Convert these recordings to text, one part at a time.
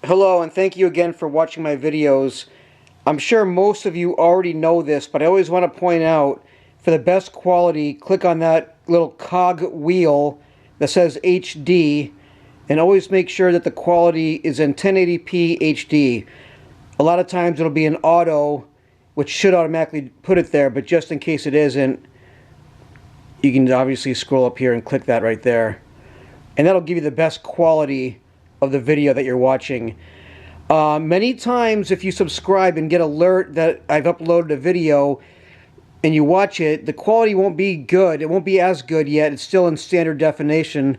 Hello, and thank you again for watching my videos. I'm sure most of you already know this, but I always want to point out, for the best quality, click on that little cog wheel that says HD, and always make sure that the quality is in 1080p HD. A lot of times it'll be in auto, which should automatically put it there, but just in case it isn't, you can obviously scroll up here and click that right there. And that'll give you the best quality of the video that you're watching. Many times if you subscribe and get alert that I've uploaded a video and you watch it, the quality won't be good. It won't be as good yet. It's still in standard definition.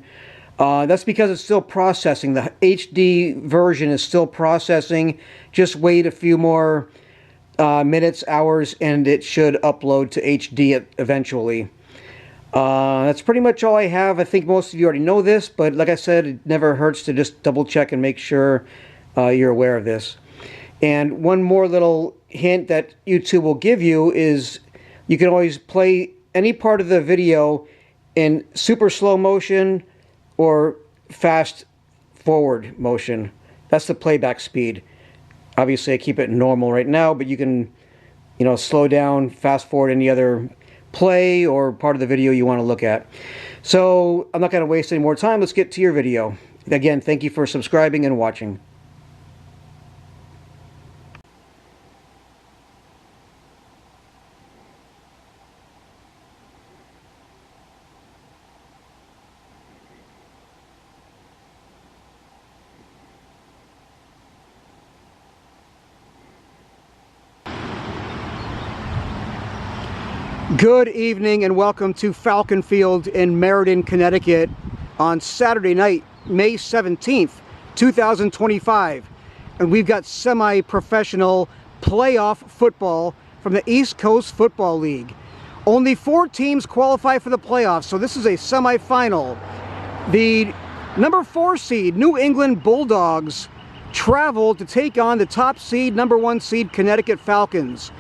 That's because it's still processing. The HD version is still processing. Just wait a few more minutes, hours, and it should upload to HD eventually. That's pretty much all I have. I think most of you already know this, but like I said, it never hurts to just double check and make sure you're aware of this. And one more little hint that YouTube will give you is you can always play any part of the video in super slow motion or fast forward motion. That's the playback speed. Obviously I keep it normal right now, but you can, slow down, fast forward any other play or part of the video you want to look at. So I'm not going to waste any more time. Let's get to your video. Again, thank you for subscribing and watching. Good evening and welcome to Falcon Field in Meriden, Connecticut on Saturday night, May 17th, 2025. And we've got semi-professional playoff football from the East Coast Football League. Only 4 teams qualify for the playoffs, so this is a semi-final. The number 4 seed, New England Bulldogs, travel to take on the top seed, number 1 seed, Connecticut Falcons.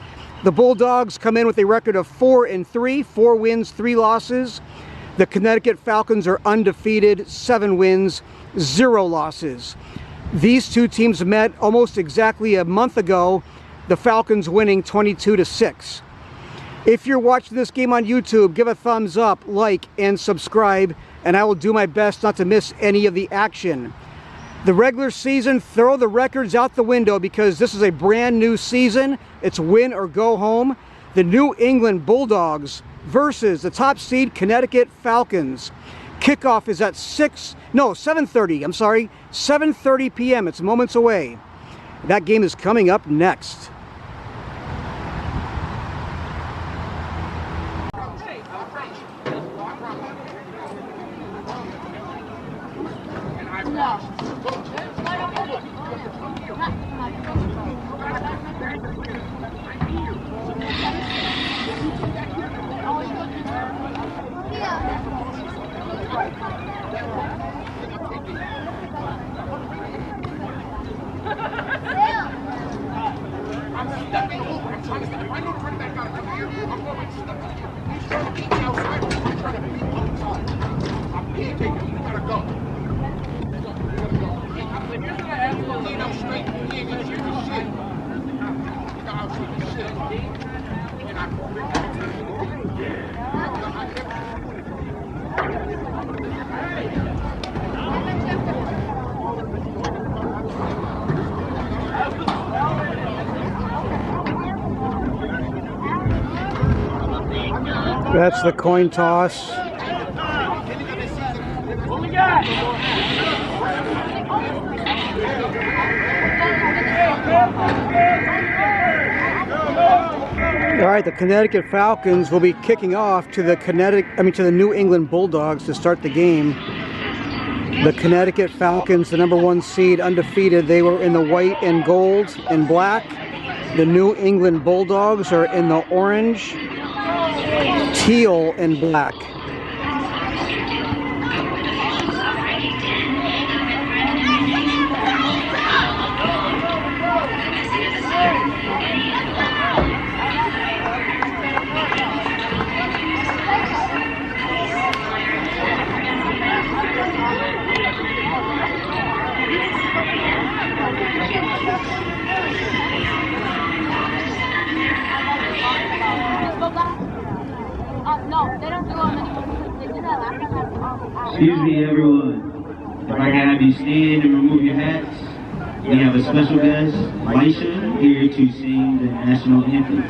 The Bulldogs come in with a record of 4-3, 4 wins, 3 losses. The Connecticut Falcons are undefeated, 7 wins, 0 losses. These two teams met almost exactly a month ago, the Falcons winning 22-6. If you're watching this game on YouTube, give a thumbs up, like, and subscribe, and I will do my best not to miss any of the action. The regular season, throw the records out the window because this is a brand new season. It's win or go home. The New England Bulldogs versus the top seed Connecticut Falcons. Kickoff is at 7:30. I'm sorry, 7:30 p.m. It's moments away. That game is coming up next. That's the coin toss. What we got? All right, the Connecticut Falcons will be kicking off to the New England Bulldogs to start the game. The Connecticut Falcons, the number 1 seed, undefeated. They were in the white and gold and black. The New England Bulldogs are in the orange, teal, and black. Excuse me, everyone. If I can have you stand and remove your hats, we have a special guest, Lisha, here to sing the national anthem.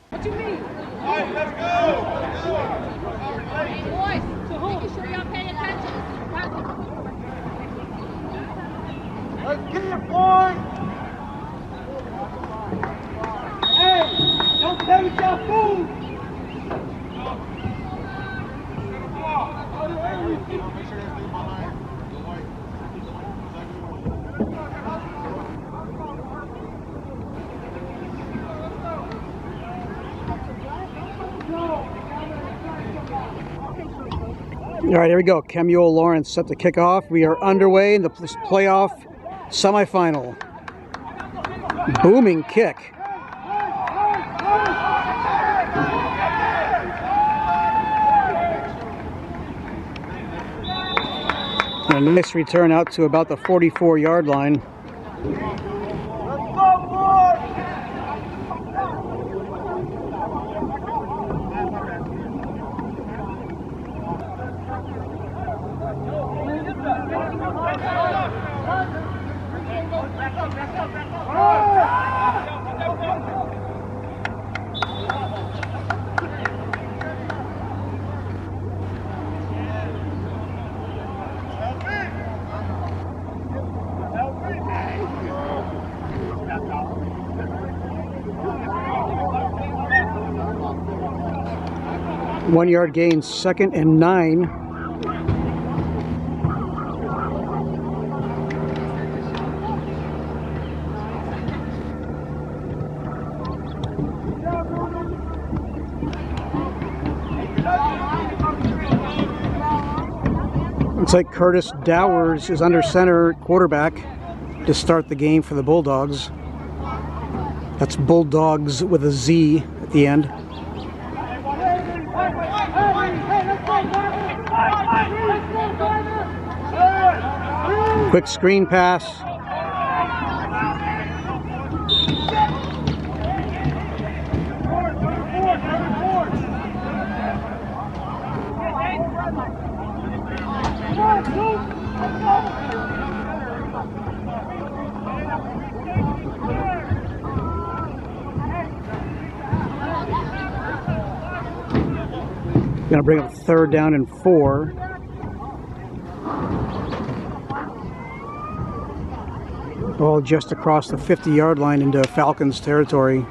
What do you mean? All right, let's go. Hey, boys, making sure y'all paying attention. Let's get it, boys. Hey, don't play with your food. All right, here we go. Kemuel Lawrence set to kick off. We are underway in the playoff semifinal. Booming kick. And a nice return out to about the 44-yard line. One-yard gain, 2nd and 9. Looks like Curtis Dowers is under center quarterback to start the game for the Bulldogs. That's Bulldogs with a Z at the end. Quick screen pass. Gonna bring up 3rd down and 4. Ball just across the 50-yard line into Falcons territory.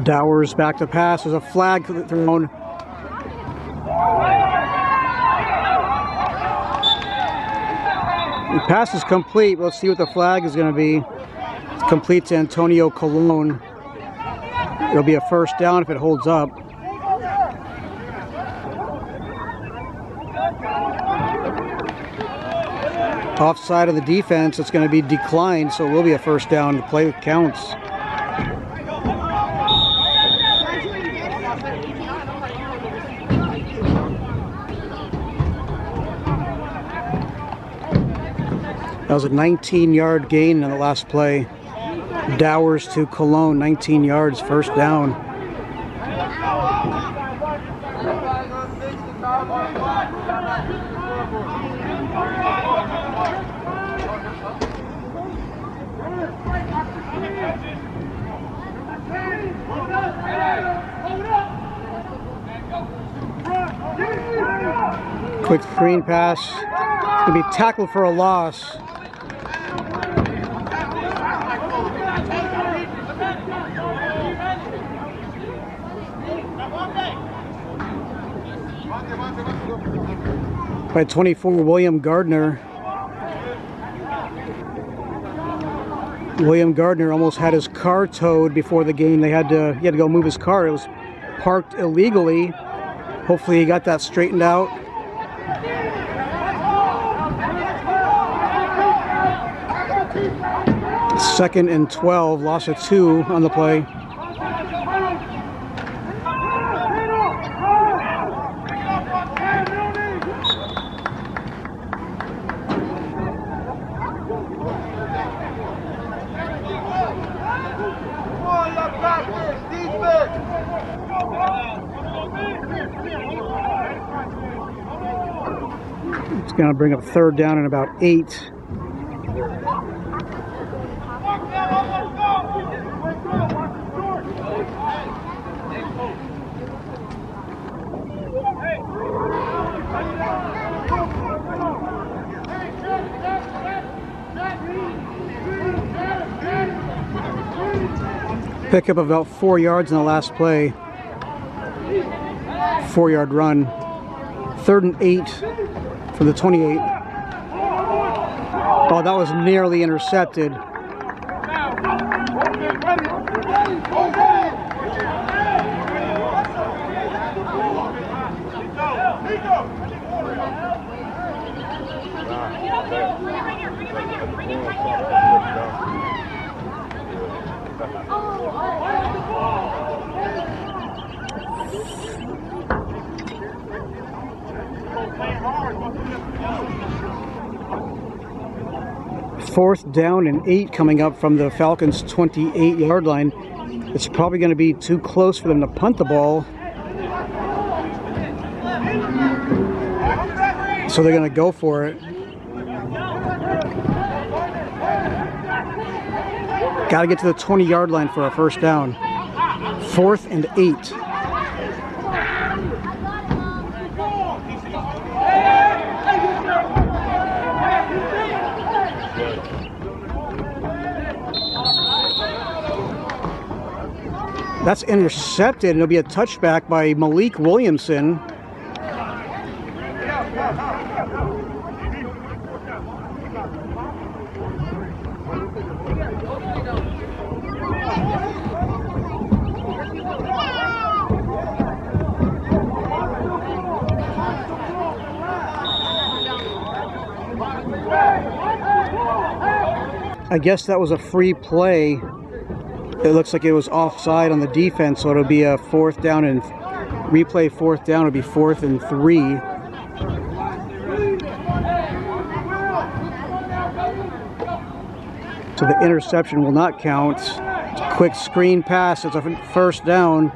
Dowers back to pass. There's a flag thrown. The pass is complete. Let's see what the flag is going to be. It's complete to Antonio Colon. It'll be a first down if it holds up. Offside of the defense, it's going to be declined, so it will be a first down. The play counts. That was a 19-yard gain in the last play. Dowers to Cologne, 19 yards, first down. Quick screen pass. It's going to be tackled for a loss. By 24, William Gardner. William Gardner almost had his car towed before the game. He had to go move his car. It was parked illegally. Hopefully he got that straightened out. Second and 12, loss of 2 on the play. It's going to bring up third down and about 8. Pick up about 4 yards in the last play. 4-yard run. Third and 8 from the 28. Oh, that was nearly intercepted. Fourth down and 8 coming up from the Falcons' 28-yard line. It's probably going to be too close for them to punt the ball. So they're going to go for it. Got to get to the 20-yard line for a first down. 4th and 8. That's intercepted, and it'll be a touchback by Malik Williamson. I guess that was a free play. It looks like it was offside on the defense, so it'll be a fourth down and replay fourth down. It'll be 4th and 3. So the interception will not count. Quick screen pass. It's a first down.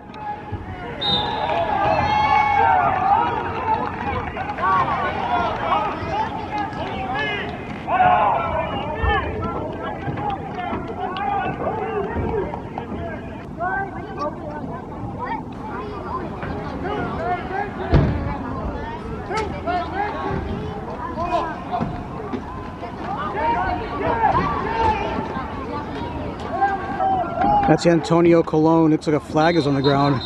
That's Antonio Colon. Looks like a flag is on the ground.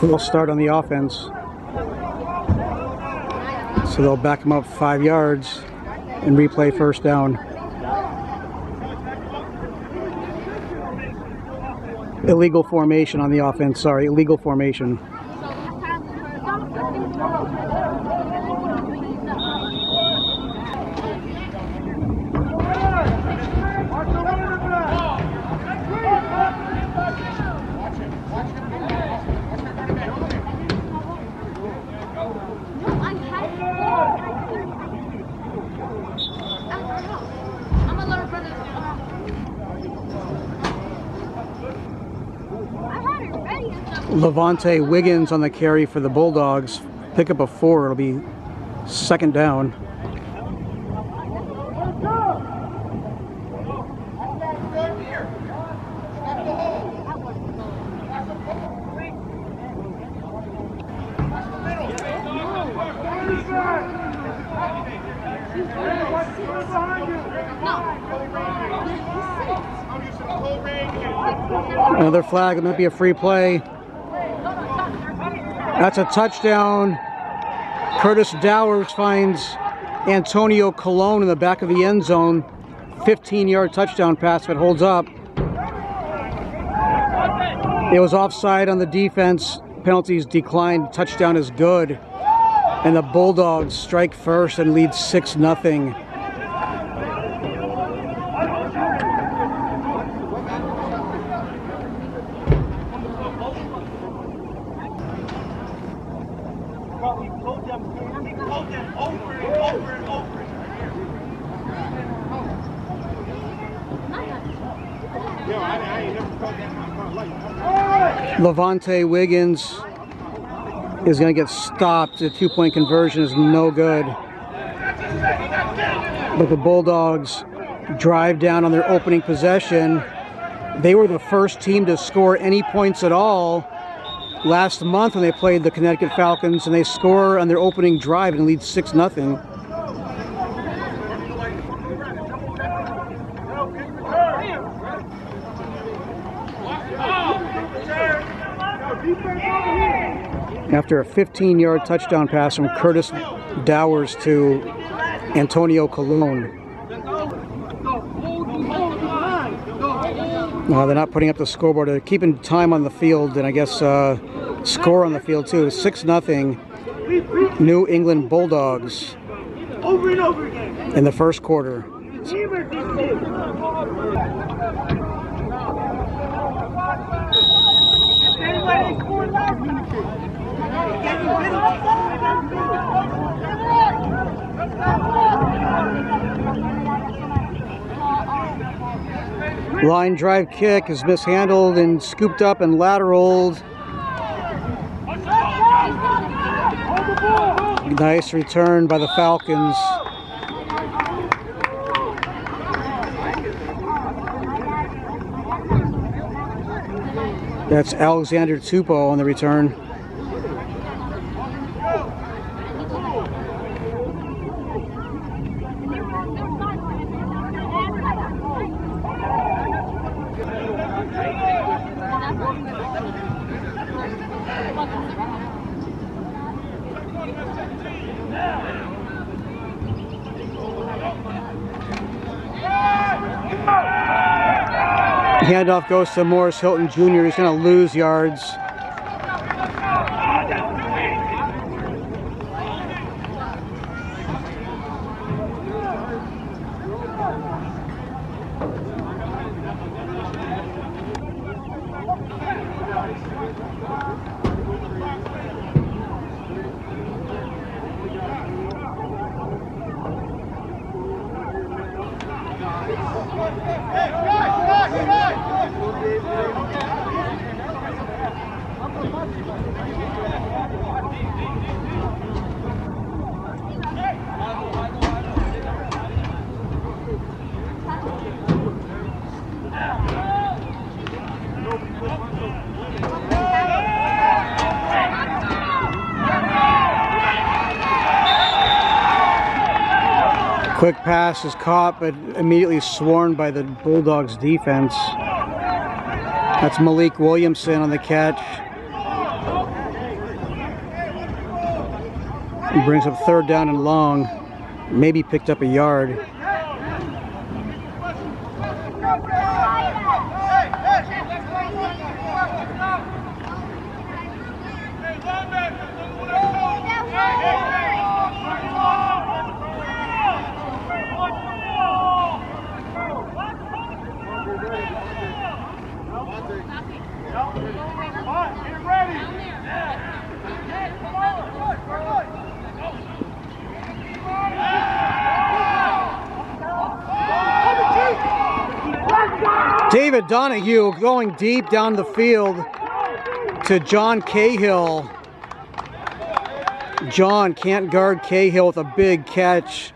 Full start on the offense. So they'll back him up 5 yards and replay first down. Illegal formation on the offense, sorry, illegal formation. Levante Wiggins on the carry for the Bulldogs. Pick up a 4. It'll be second down. Another flag. It might be a free play. That's a touchdown. Curtis Dowers finds Antonio Colon in the back of the end zone. 15-yard touchdown pass if it holds up. It was offside on the defense. Penalties declined. Touchdown is good. And the Bulldogs strike first and lead 6-0. Levante Wiggins is going to get stopped. The 2-point conversion is no good. But the Bulldogs drive down on their opening possession. They were the first team to score any points at all last month when they played the Connecticut Falcons, and they score on their opening drive and lead 6-0. After a 15-yard touchdown pass from Curtis Dowers to Antonio Colon. They're not putting up the scoreboard. They're keeping time on the field, and I guess score on the field too. 6-0 New England Bulldogs in the first quarter. Line drive kick is mishandled and scooped up and lateraled. Nice return by the Falcons. That's Alexander Tupou on the return. Handoff goes to Morris Hilton Jr. He's going to lose yards. Quick pass is caught, but immediately swarmed by the Bulldogs defense. That's Malik Williamson on the catch. He brings up 3rd down and long. Maybe picked up a yard. David Donahue going deep down the field to John Cahill. John can't guard Cahill with a big catch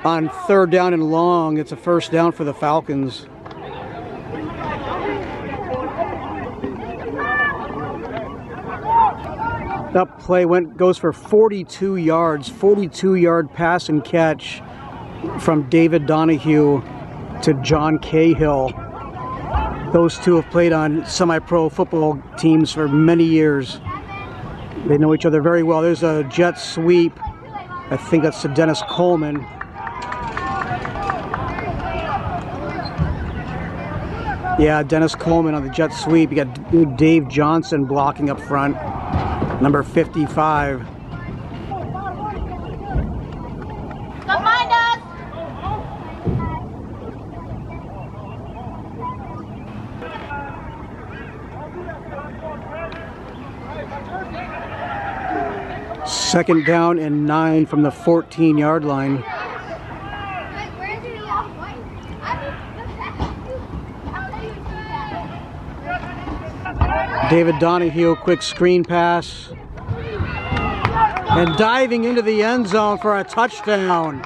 on 3rd down and long. It's a 1st down for the Falcons. That play goes for 42 yards, 42-yard pass and catch from David Donahue to John Cahill. Those two have played on semi-pro football teams for many years. They know each other very well. There's a jet sweep. I think that's to Dennis Coleman. Yeah, Dennis Coleman on the jet sweep. You got Dave Johnson blocking up front, number 55. Second down and 9 from the 14-yard line. David Donahue, quick screen pass. And diving into the end zone for a touchdown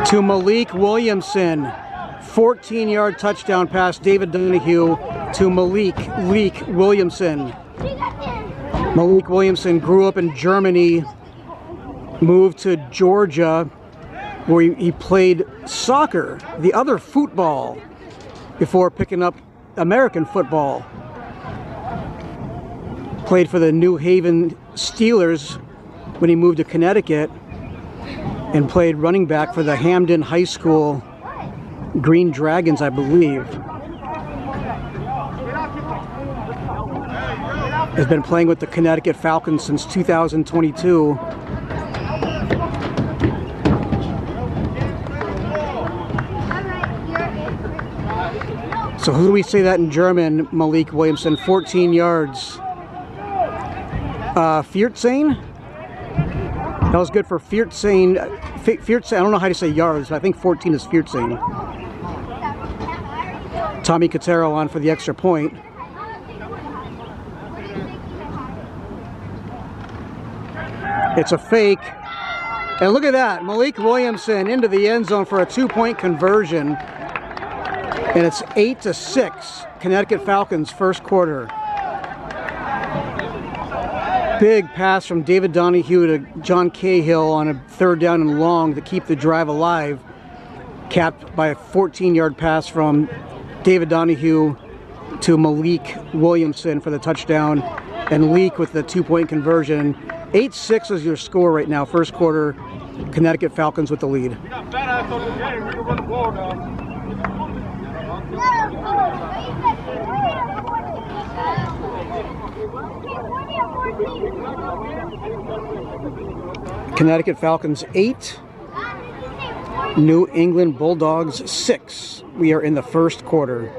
to Malik Williamson. 14-yard touchdown pass, David Donahue to Malik Williamson. Malik Williamson grew up in Germany, moved to Georgia, where he played soccer, the other football, before picking up American football. Played for the New Haven Steelers when he moved to Connecticut, and played running back for the Hamden High School Green Dragons, I believe. Has been playing with the Connecticut Falcons since 2022. So who do we say that in German, Malik Williamson? 14 yards. 14? That was good for 14. 14, I don't know how to say yards, but I think 14 is 14. Tommy Cotero on for the extra point. It's a fake. And look at that, Malik Williamson into the end zone for a 2-point conversion. And it's 8-6, Connecticut Falcons, first quarter. Big pass from David Donahue to John Cahill on a 3rd down and long to keep the drive alive. Capped by a 14-yard pass from David Donahue to Malik Williamson for the touchdown. And Leak with the 2-point conversion. 8-6 is your score right now, first quarter. Connecticut Falcons with the lead. Connecticut Falcons 8, New England Bulldogs 6. We are in the first quarter.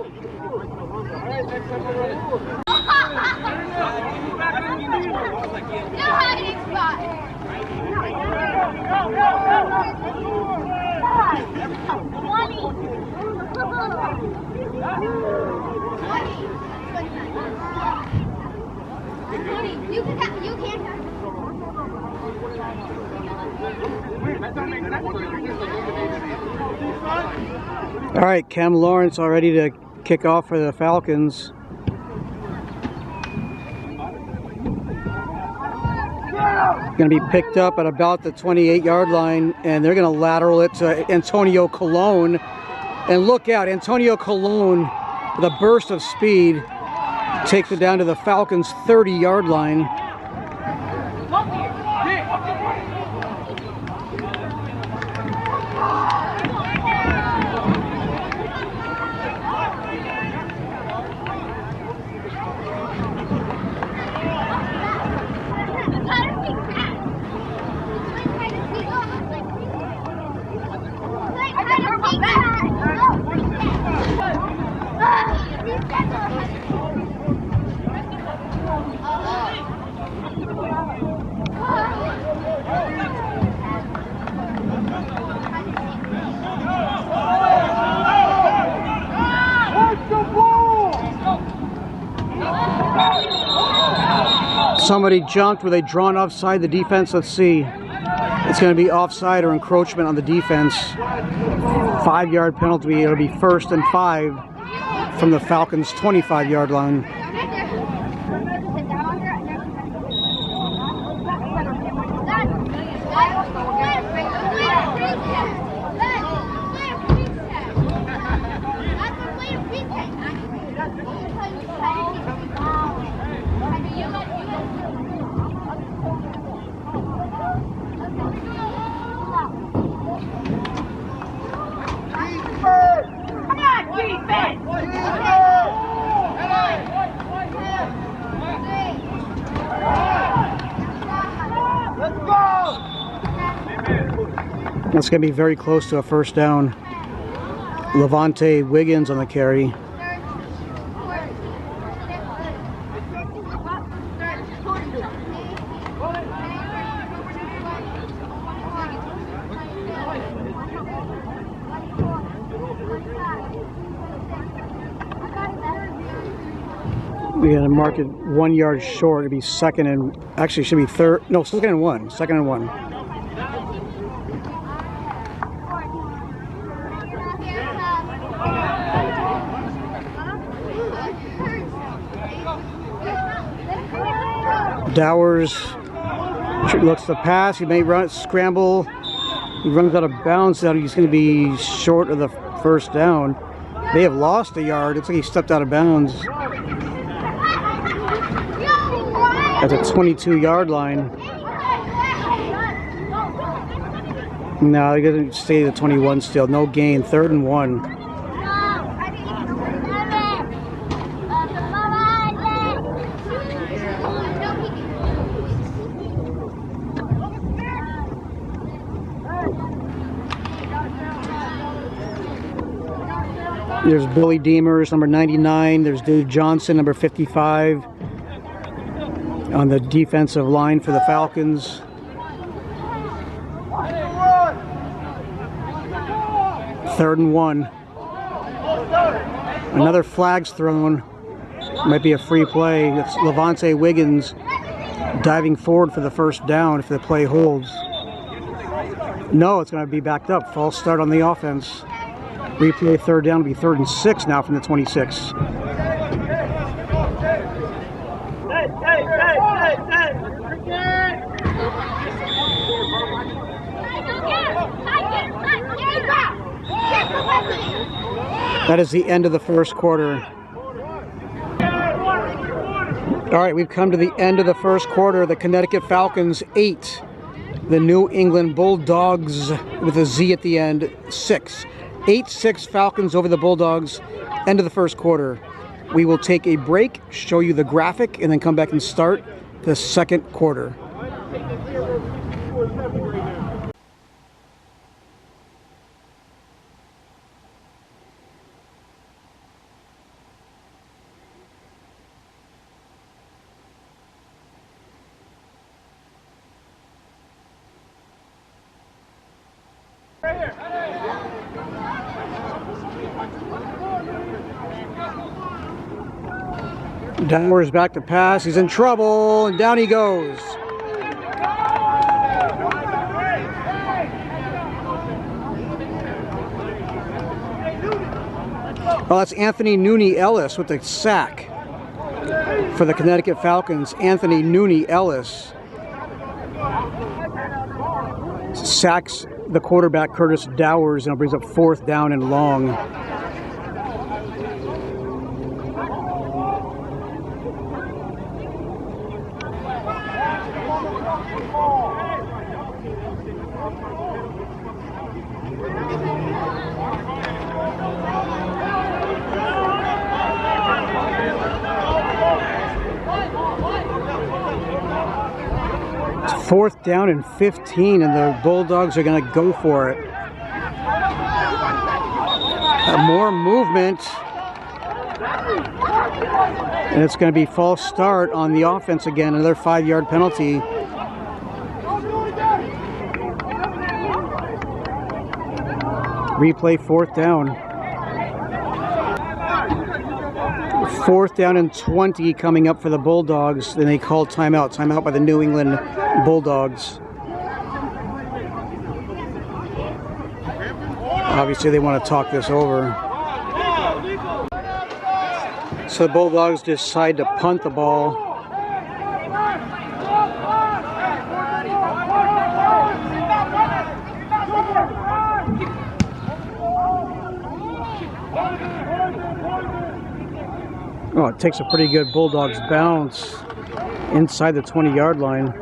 All right, Cam Lawrence all ready to kick off for the Falcons. Going to be picked up at about the 28-yard line, and they're going to lateral it to Antonio Colon. And look out, Antonio Colon, with a burst of speed, takes it down to the Falcons' 30-yard line. Somebody jumped. Were they drawn offside the defense? Let's see. It's going to be offside or encroachment on the defense. 5-yard penalty. It'll be 1st and 5 from the Falcons' 25-yard line. It's going to be very close to a 1st down. Levante Wiggins on the carry. We got to mark it 1 yard short. It'll be 2nd and actually it should be 3rd. No, 2nd and 1. 2nd and 1. Dowers looks to pass. He may run, scramble. He runs out of bounds. He's going to be short of the 1st down. They have lost a yard. It's like he stepped out of bounds at the 22-yard line. No, he doesn't stay at the 21 still. No gain. 3rd and 1. There's Billy Deemers, number 99. There's Dave Johnson, number 55, on the defensive line for the Falcons. Third and 1. Another flag's thrown. Might be a free play. It's Levante Wiggins diving forward for the 1st down if the play holds. No, it's going to be backed up. False start on the offense. Replay 3rd down will be 3rd and 6 now from the 26. That is the end of the 1st quarter. All right, we've come to the end of the 1st quarter. The Connecticut Falcons 8. The New England Bulldogs, with a Z at the end, 6. 8-6 Falcons over the Bulldogs. End of the 1st quarter. We will take a break, show you the graphic, and then come back and start the 2nd quarter. Dowers back to pass. He's in trouble, and down he goes. Well, that's Anthony Nooney Ellis with the sack for the Connecticut Falcons. Anthony Nooney Ellis. sacks the quarterback, Curtis Dowers, and it brings up 4th down and long. It's 4th down and 15, and the Bulldogs are going to go for it. More movement, and it's going to be false start on the offense again. Another 5-yard penalty. Replay 4th down. 4th down and 20 coming up for the Bulldogs. Then they call timeout. Timeout by the New England Bulldogs. Obviously they want to talk this over. So the Bulldogs decide to punt the ball. Oh, it takes a pretty good Bulldogs bounce inside the 20-yard line.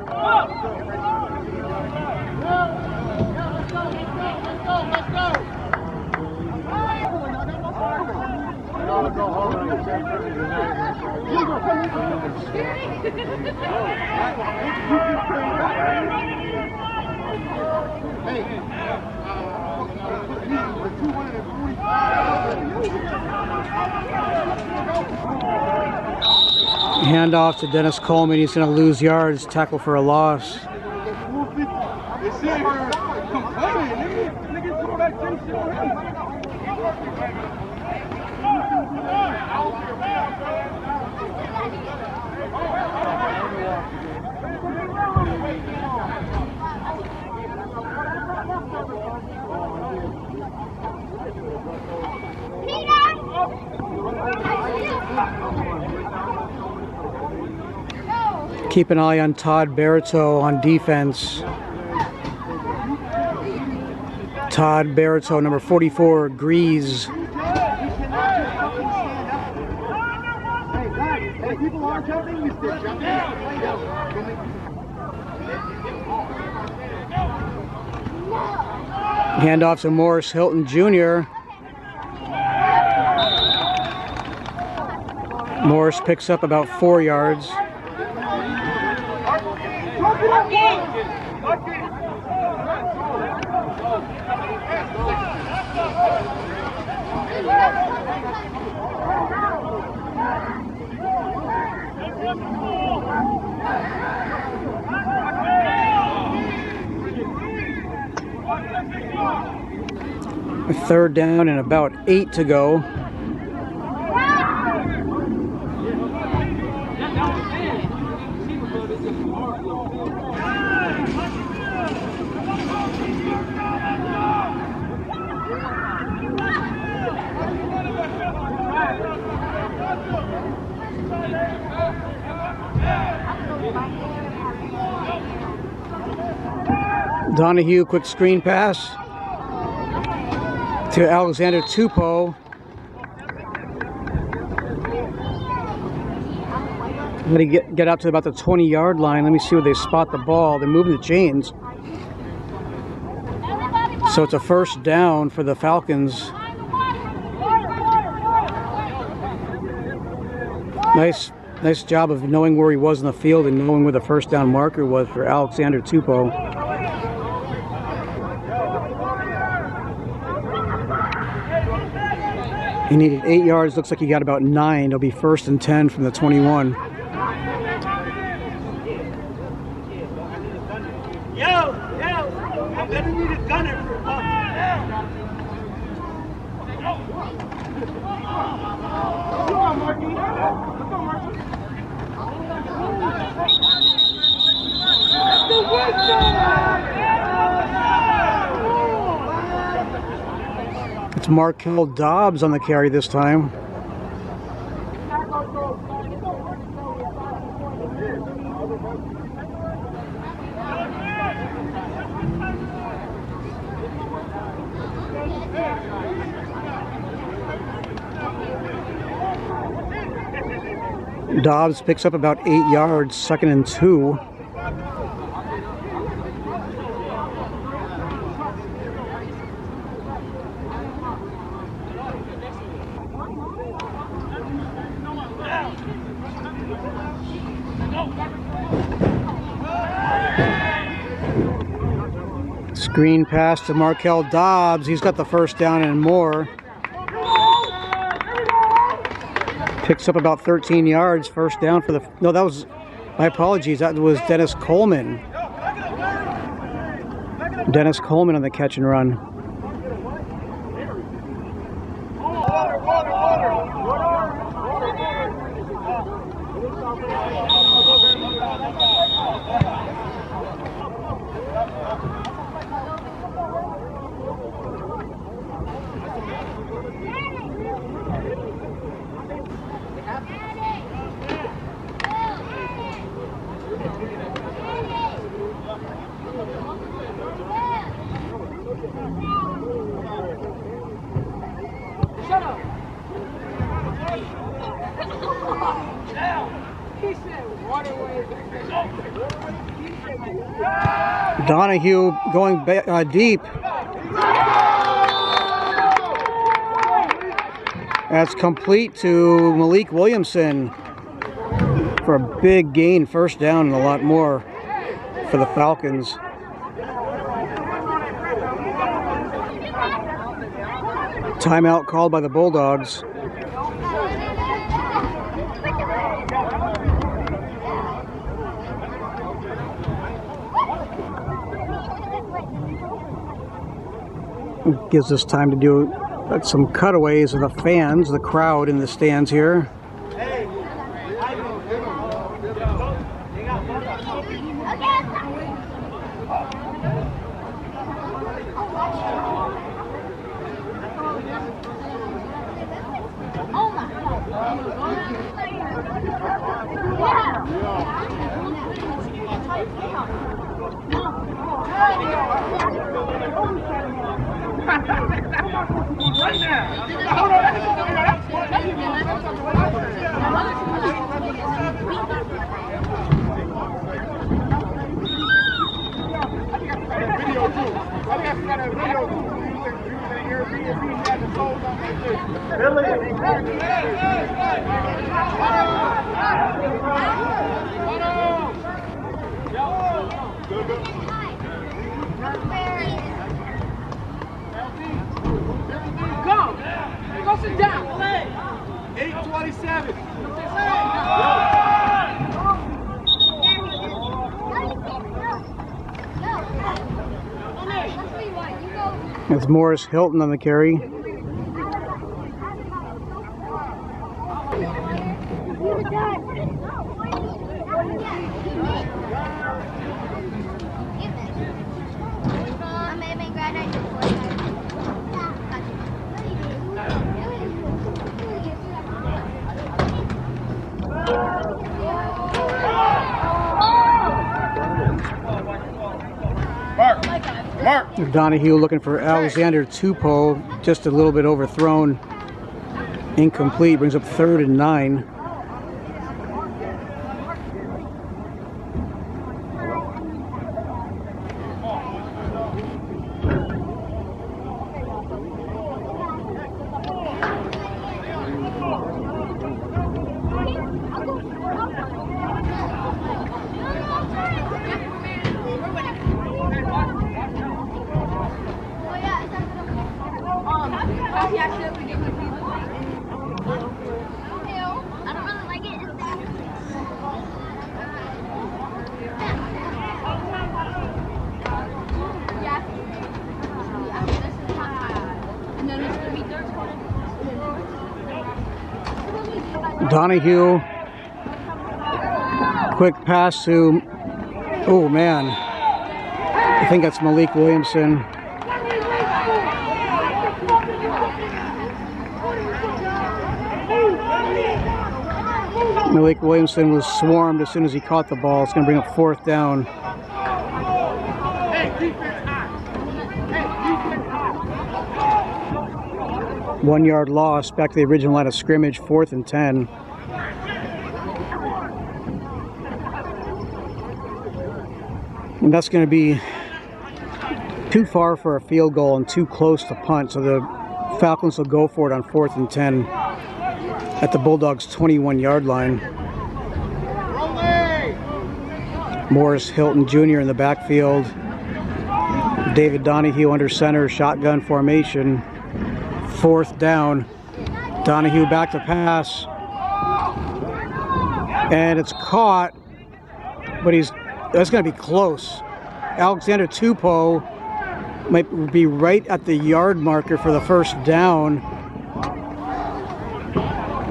Handoff to Dennis Coleman. He's going to lose yards. Tackle for a loss. Keep an eye on Todd Barito on defense. Todd Barito, number 44, Grease. Handoff to Morris Hilton Jr. Morris picks up about 4 yards. Third down and about 8 to go. Donahue, quick screen pass to Alexander Tupou. Let me get out to about the 20-yard line. Let me see where they spot the ball. They're moving the chains. So it's a first down for the Falcons. Nice job of knowing where he was in the field and knowing where the first down marker was for Alexander Tupou. He needed 8 yards. Looks like he got about 9. It'll be 1st and 10 from the 21. I'm gonna need a gunner for a pup. Come on, Marky. Let's go, Marky. That's the whistle! It's Markel Dobbs on the carry this time. Dobbs picks up about 8 yards, 2nd and 2. Screen pass to Markel Dobbs. He's got the first down and more. Picks up about 13 yards, first down for the... No, that was... My apologies. That was Dennis Coleman. Dennis Coleman on the catch and run. Donahue going deep. That's complete to Malik Williamson for a big gain, first down, and a lot more for the Falcons. Timeout called by the Bulldogs. It gives us time to do some cutaways of the fans, the crowd in the stands here. Go sit down. 8:27. It's Morris Hilton on the carry. Mark. Donahue looking for Alexander Tupou, just a little bit overthrown. Incomplete, brings up 3rd and 9. Donahue, quick pass to, oh man, I think that's Malik Williamson. Malik Williamson was swarmed as soon as he caught the ball. It's going to bring up 4th down. Hey, defense high. Hey, defense high. 1 yard loss back to the original line of scrimmage, 4th and 10. And that's going to be too far for a field goal and too close to punt, so the Falcons will go for it on 4th and 10 at the Bulldogs' 21-yard line. Morris Hilton Jr. in the backfield. David Donahue under center, shotgun formation. 4th down. Donahue back to pass. And it's caught, but that's going to be close. Alexander Tupou might be right at the yard marker for the first down.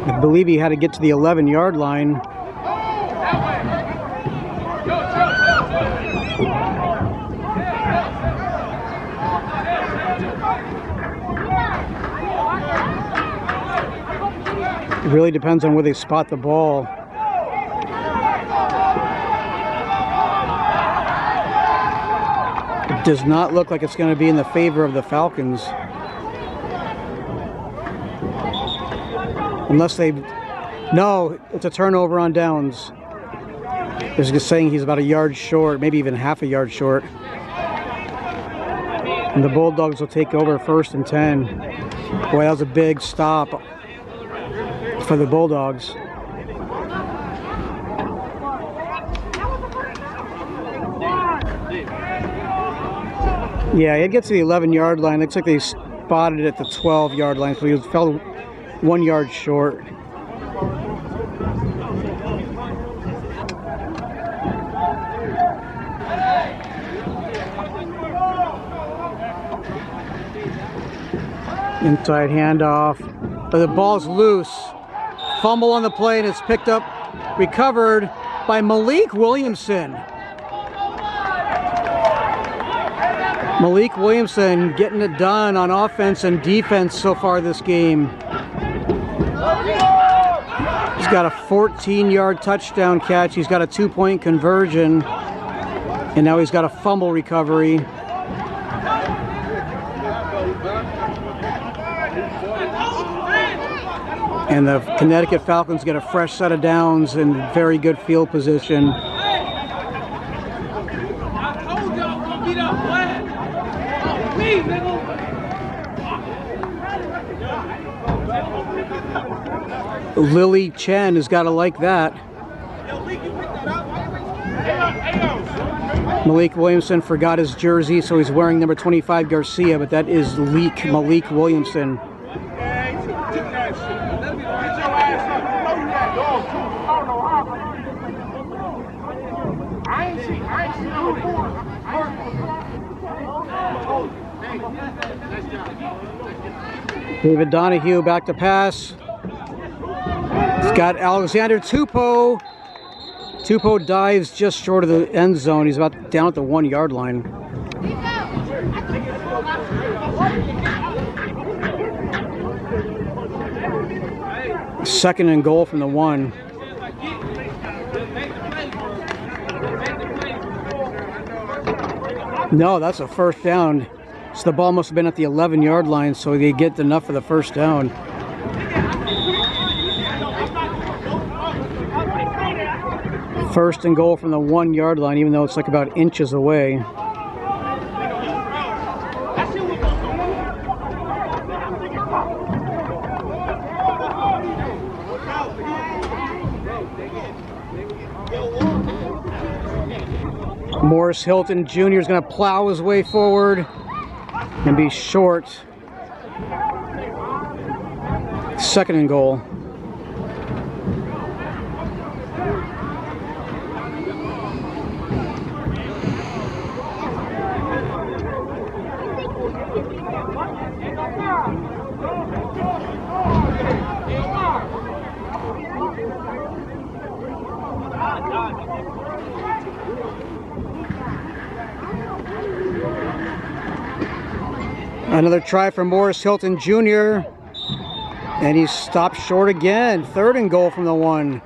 I believe he had to get to the 11-yard line. It really depends on where they spot the ball. It does not look like it's going to be in the favor of the Falcons. Unless they... No, it's a turnover on downs. They're just saying he's about a yard short, maybe even half a yard short. And the Bulldogs will take over 1st and 10. Boy, that was a big stop for the Bulldogs. Yeah, it gets to the 11-yard line. Looks like they spotted it at the 12-yard line, so he fell 1 yard short. Inside handoff, but the ball's loose. Fumble on the play, and it's picked up, recovered by Malik Williamson. Malik Williamson getting it done on offense and defense so far this game. He's got a 14-yard touchdown catch. He's got a 2-point conversion, and now he's got a fumble recovery. And the Connecticut Falcons get a fresh set of downs and very good field position. Lily Chen has got to like that. Malik Williamson forgot his jersey, so he's wearing number 25 Garcia, but that is Malik Williamson. David Donahue back to pass. He's got Alexander Tupou. Tupou dives just short of the end zone. He's about down at the 1 yard line. Second and goal from the 1. No, that's a first down. So the ball must have been at the 11-yard line, so they get enough for the first down. First and goal from the 1 yard line, even though it's like about inches away. Morris Hilton Jr. is going to plow his way forward and be short. Second and goal. Another try for Morris Hilton Jr. And he's stopped short again. Third and goal from the 1.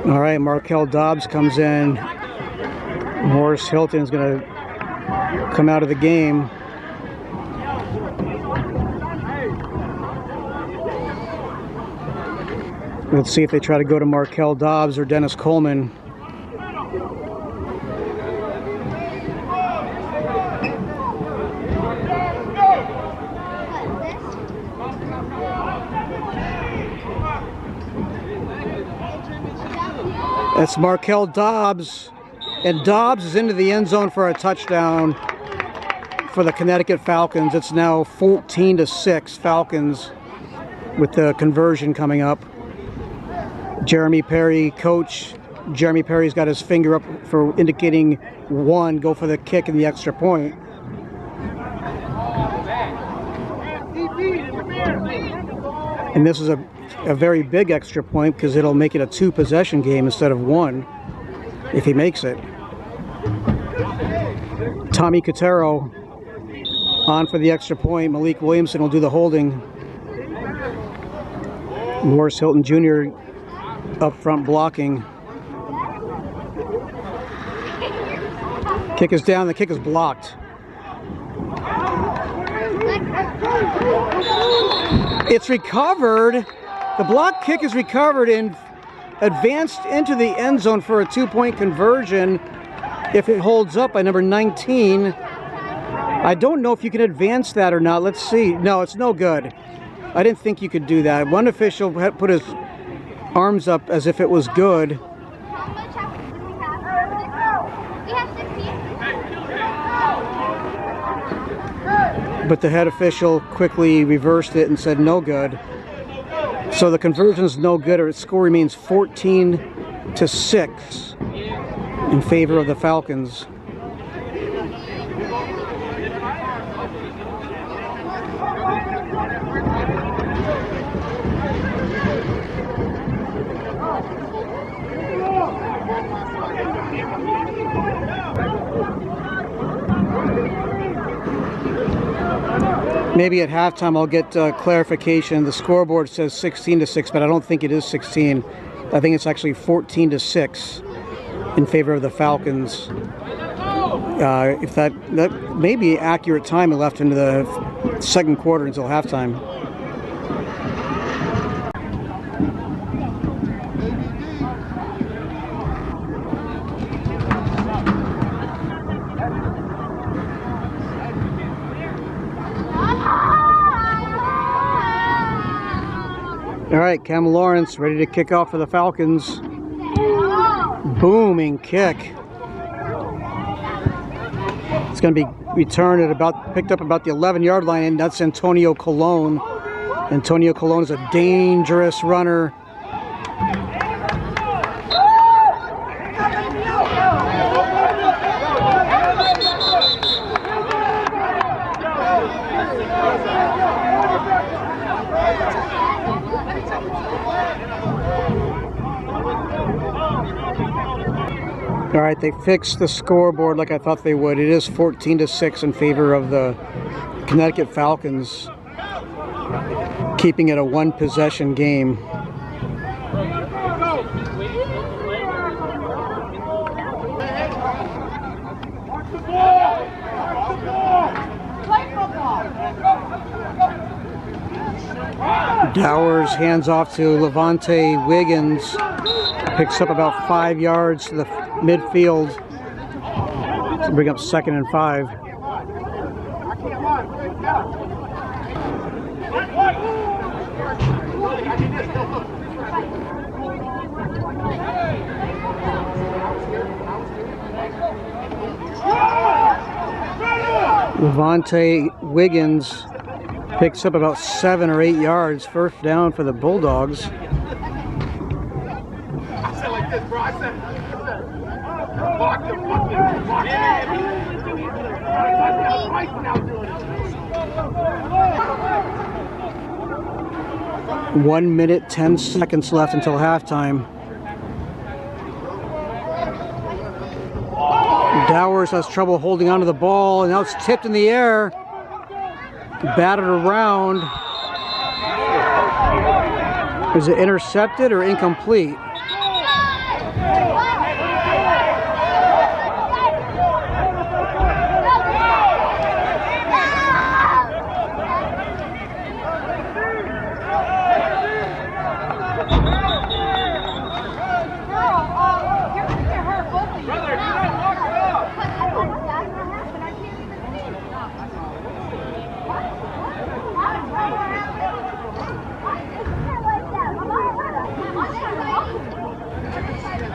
All right, Markel Dobbs comes in. Morris Hilton's going to come out of the game. Let's see if they try to go to Markel Dobbs or Dennis Coleman. That's Markel Dobbs, and Dobbs is into the end zone for a touchdown for the Connecticut Falcons. It's now 14-6 Falcons with the conversion coming up. Jeremy Perry, coach Jeremy Perry's got his finger up for indicating one, go for the kick and the extra point. And this is a very big extra point because it'll make it a 2-possession game instead of 1 if he makes it. Tommy Cotero on for the extra point. Malik Williamson will do the holding. Morris Hilton Jr. up front blocking. Kick is down, the kick is blocked. It's recovered. The block kick is recovered and advanced into the end zone for a 2-point conversion if it holds up by number 19. I don't know if you can advance that or not. Let's see. No, it's no good. I didn't think you could do that. One official had put his arms up as if it was good. But the head official quickly reversed it and said no good. So the conversion is no good, or its score remains 14-6 in favor of the Falcons. Maybe at halftime I'll get clarification. The scoreboard says 16-6, but I don't think it is 16. I think it's actually 14-6 in favor of the Falcons. If that may be accurate time left into the second quarter until halftime. All right, Cam Lawrence ready to kick off for the Falcons. Booming kick. It's going to be returned at picked up about the 11-yard line, and that's Antonio Colon. Antonio Colon is a dangerous runner. All right, they fixed the scoreboard like I thought they would. It is 14-6 in favor of the Connecticut Falcons, keeping it a 1-possession game. Dowers hands off to Levante Wiggins, picks up about 5 yards to the midfield to bring up 2nd and 5. Levante Wiggins picks up about 7 or 8 yards, first down for the Bulldogs. One minute, 10 seconds left until halftime. Dowers has trouble holding onto the ball, and now it's tipped in the air. Batted around. Is it intercepted or incomplete?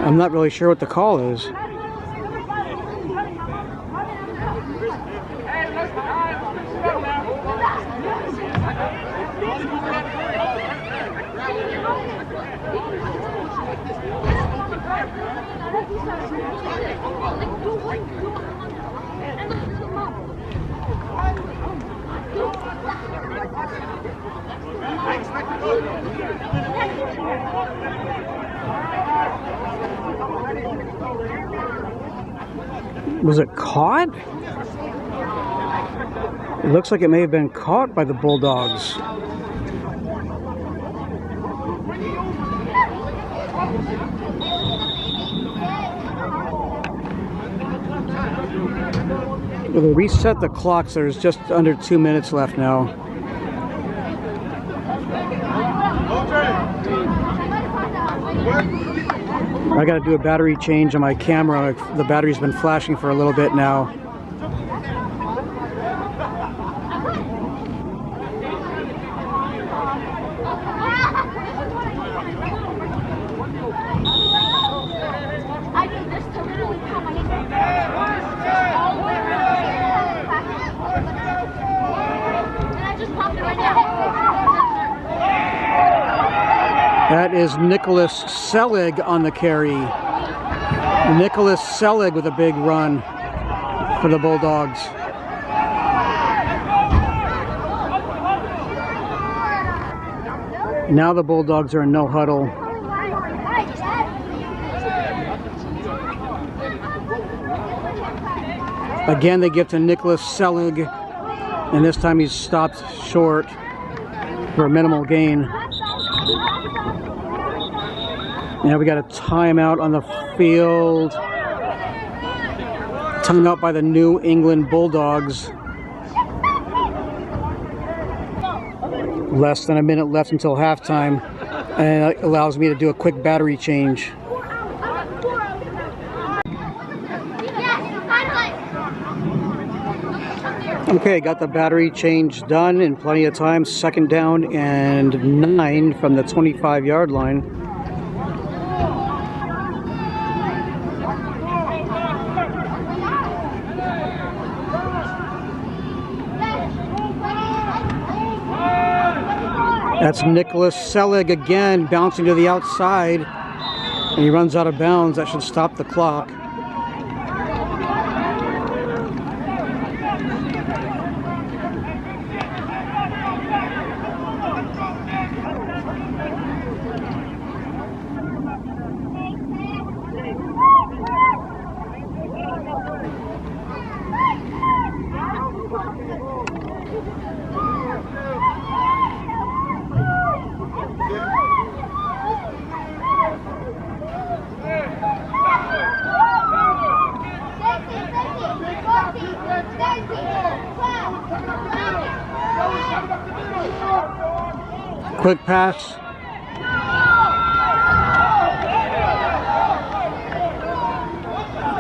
I'm not really sure what the call is. Was it caught? It looks like it may have been caught by the Bulldogs. Well, they reset the clock, so there's just under 2 minutes left now. I gotta do a battery change on my camera. The battery's been flashing for a little bit now. That is Nicholas Selig on the carry. Nicholas Selig with a big run for the Bulldogs. Now the Bulldogs are in no huddle. Again, they give to Nicholas Selig, and this time he's stopped short for a minimal gain. Now we got a timeout on the field. Timeout by the New England Bulldogs. Less than a minute left until halftime, and it allows me to do a quick battery change. Okay, got the battery change done in plenty of time. Second down and 9 from the 25-yard line. That's Nicholas Selig again, bouncing to the outside, and he runs out of bounds. That should stop the clock. Quick pass.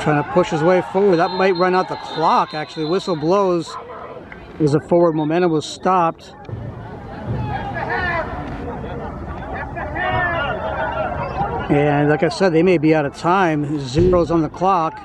Trying to push his way forward. That might run out the clock, actually. Whistle blows as the forward momentum was stopped. And like I said, they may be out of time. 0's on the clock.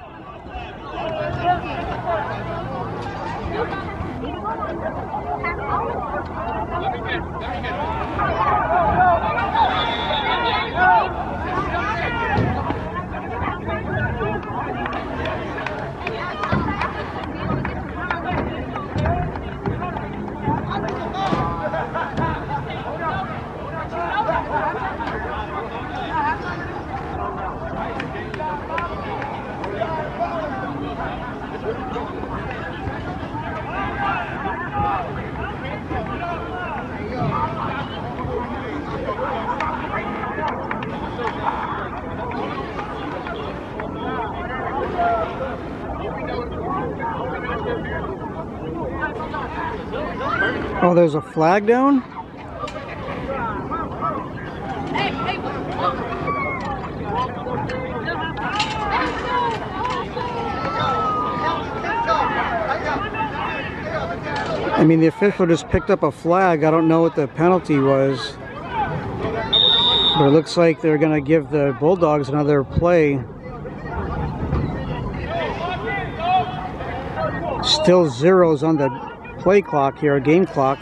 Oh, there's a flag down? I mean, the official just picked up a flag. I don't know what the penalty was. But it looks like they're going to give the Bulldogs another play. Still zeros on the play clock here, game clock.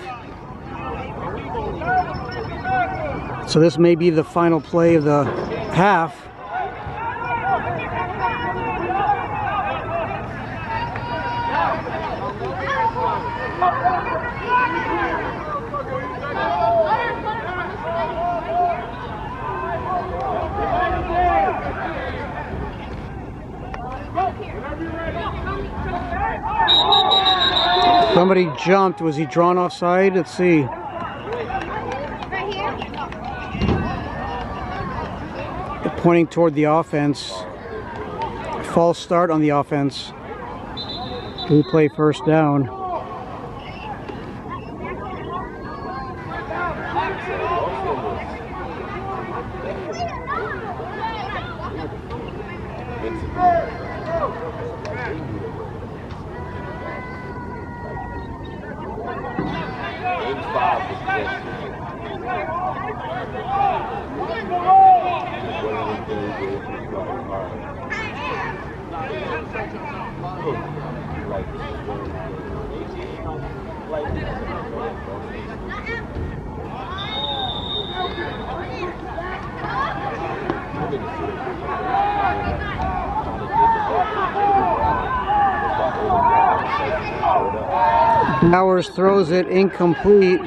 So this may be the final play of the half. Somebody jumped. Was he drawn offside? Let's see. Pointing toward the offense. False start on the offense. Replay first down. Bowers throws it incomplete.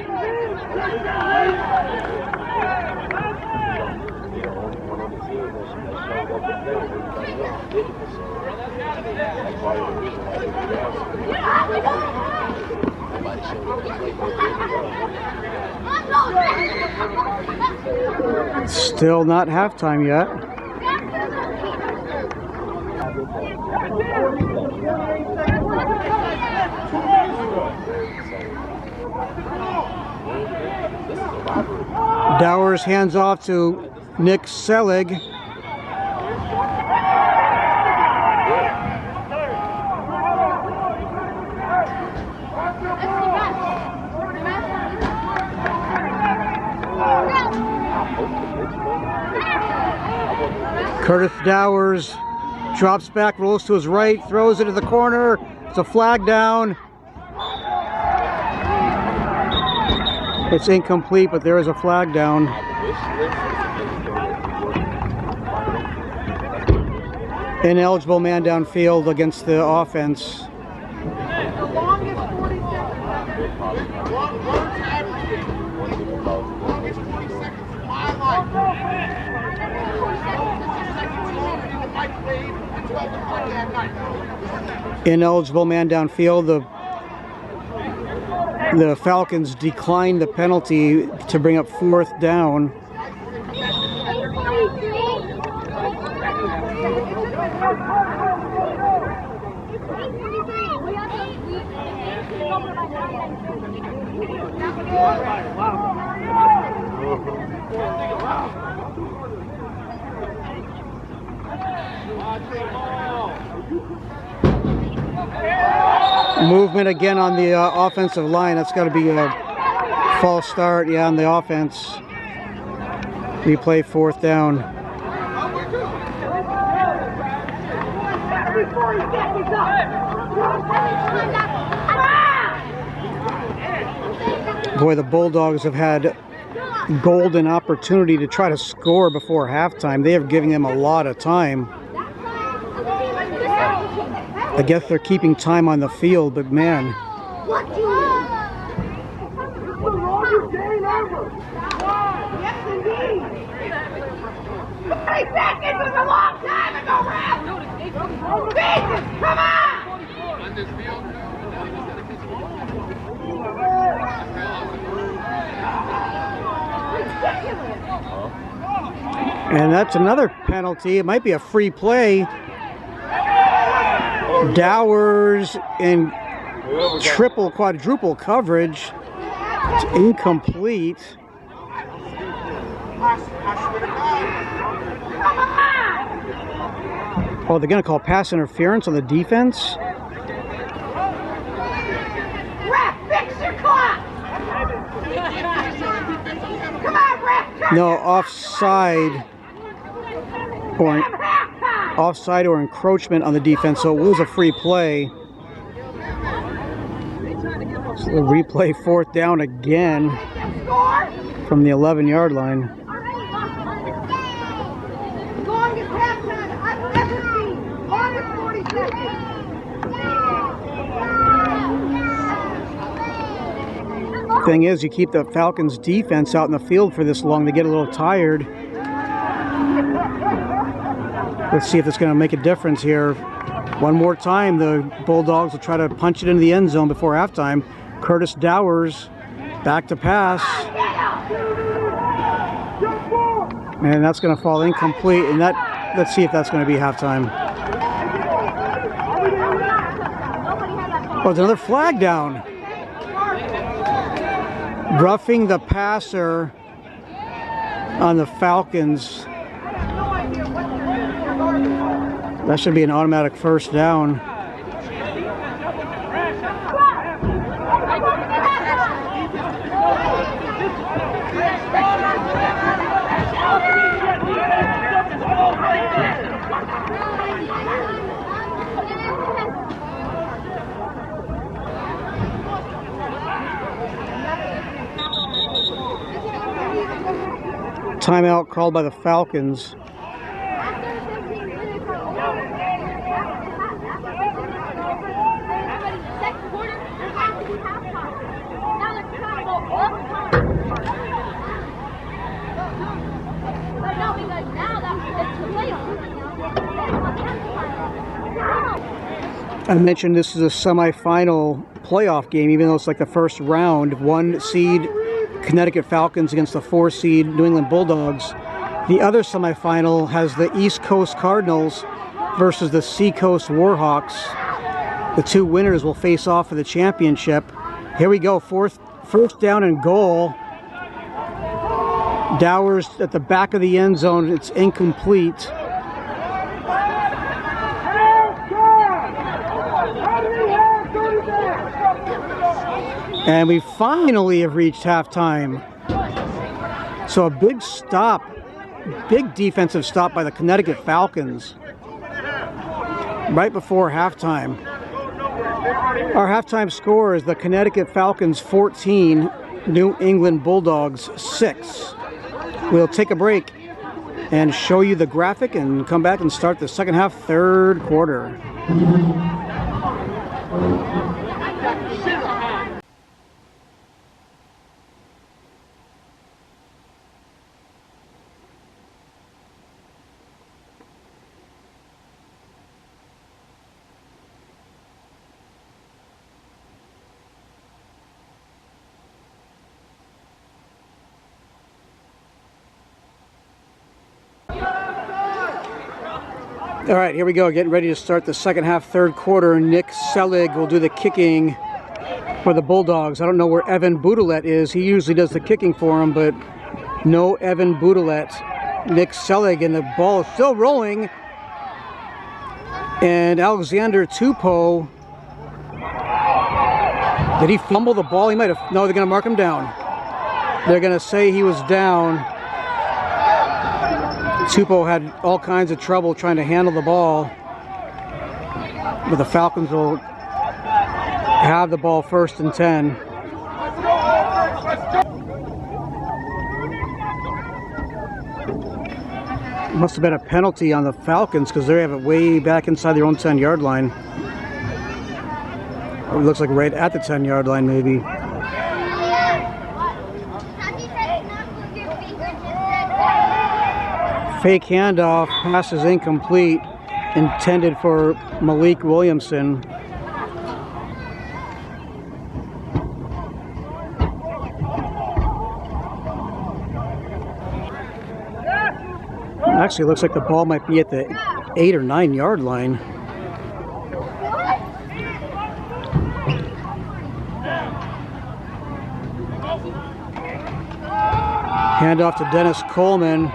Still not halftime yet. Dowers hands off to Nick Selig. Curtis Dowers drops back, rolls to his right, throws it to the corner. It's a flag down. It's incomplete, but there is a flag down. Ineligible man downfield against the offense. Ineligible man downfield. The Falcons declined the penalty to bring up fourth down. Movement again on the offensive line. That's got to be a false start, yeah, on the offense. Replay fourth down. Boy, the Bulldogs have had golden opportunity to try to score before halftime. They are giving them a lot of time. I guess they're keeping time on the field, but man. What do you mean? The longest game ever. Yes, indeed. 30 seconds is a long time ago, Rap. Jesus, come on! On this field. And that's another penalty. It might be a free play. Dowers in triple, quadruple coverage. It's incomplete. Oh, they're going to call pass interference on the defense? Ref, fix your clock! Come on, Ref! No, offside or encroachment on the defense, so it was a free play. So the replay, 4th down again from the 11-yard line. Thing is, you keep the Falcons defense out in the field for this long, they get a little tired. Let's see if it's going to make a difference here. One more time, the Bulldogs will try to punch it into the end zone before halftime. Curtis Dowers back to pass. And that's going to fall incomplete. And that, let's see if that's going to be halftime. Oh, there's another flag down. Roughing the passer on the Falcons. That should be an automatic 1st down. Timeout called by the Falcons. I mentioned this is a semifinal playoff game, even though it's like the first round. 1 seed Connecticut Falcons against the 4 seed New England Bulldogs. The other semifinal has the East Coast Cardinals versus the Seacoast Warhawks. The 2 winners will face off for the championship. Here we go, 1st down and goal. Dowers at the back of the end zone. It's incomplete. And we finally have reached halftime. So a big stop, big defensive stop by the Connecticut Falcons right before halftime. Our halftime score is the Connecticut Falcons 14, New England Bulldogs 6. We'll take a break and show you the graphic and come back and start the second half, 3rd quarter. All right, here we go, getting ready to start the second half, 3rd quarter. Nick Selig will do the kicking for the Bulldogs. I don't know where Evan Boudelet is. He usually does the kicking for him, but no Evan Boudelet. Nick Selig, and the ball is still rolling. And Alexander Tupou, did he fumble the ball? He might have. No, they're going to mark him down. They're going to say he was down. Tupou had all kinds of trouble trying to handle the ball, but the Falcons will have the ball 1st and 10. Must have been a penalty on the Falcons because they have it way back inside their own 10-yard line. Or it looks like right at the 10-yard line maybe. Fake handoff, pass is incomplete, intended for Malik Williamson. Actually, it looks like the ball might be at the 8 or 9 yard line. Handoff to Dennis Coleman.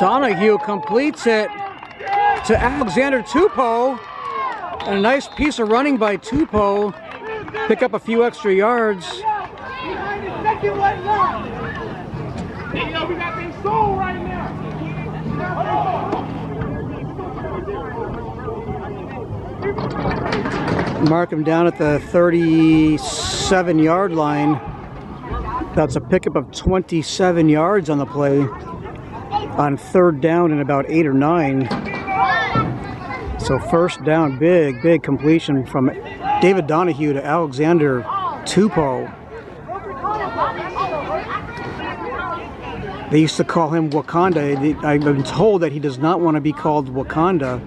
Donahue completes it to Alexander Tupou. And a nice piece of running by Tupou. Pick up a few extra yards. We got this soul right now. Mark him down at the 37-yard line. That's a pickup of 27 yards on the play. On 3rd down and about 8 or 9. So 1st down, big completion from David Donahue to Alexander Tupou. They used to call him Wakanda. I've been told that he does not want to be called Wakanda,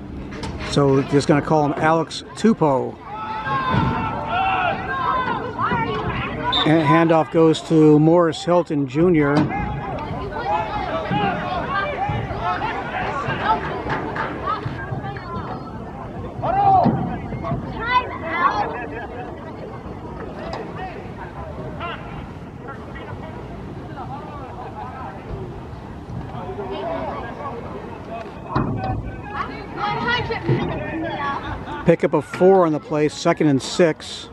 so they're just going to call him Alex Tupou. And handoff goes to Morris Hilton Jr. Pickup of 4 on the play, 2nd and 6.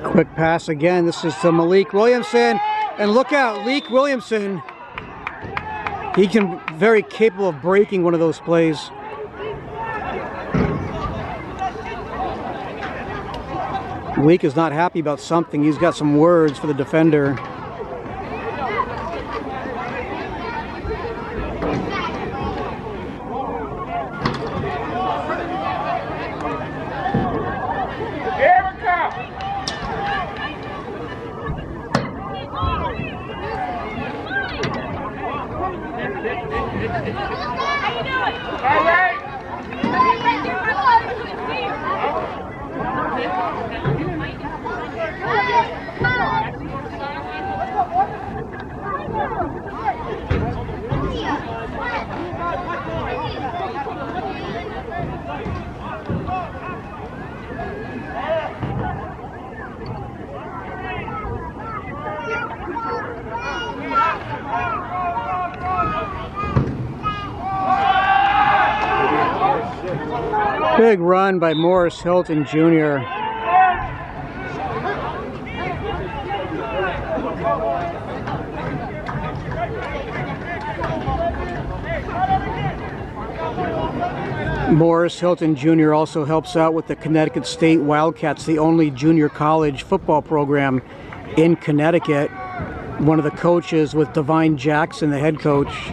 Quick pass again. This is to Malik Williamson. And look out, Leak Williamson. He can very capable of breaking one of those plays. Leak is not happy about something. He's got some words for the defender. Big run by Morris Hilton Jr. Morris Hilton Jr. also helps out with the Connecticut State Wildcats, the only junior college football program in Connecticut. One of the coaches with Divine Jackson, the head coach,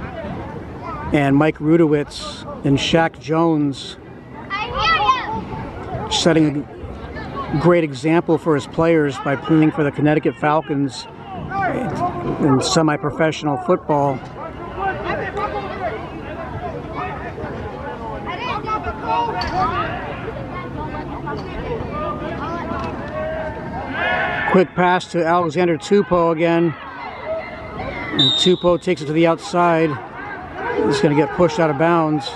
and Mike Rudowitz and Shaq Jones, setting a great example for his players by playing for the Connecticut Falcons in semi-professional football. Quick pass to Alexander Tupou again. And Tupou takes it to the outside. He's going to get pushed out of bounds.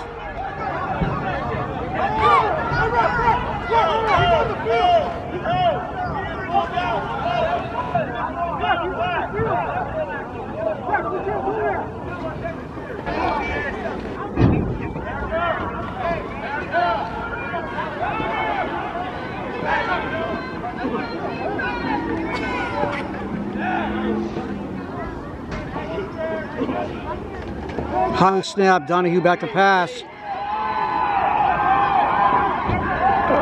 Hung snap, Donahue back to pass.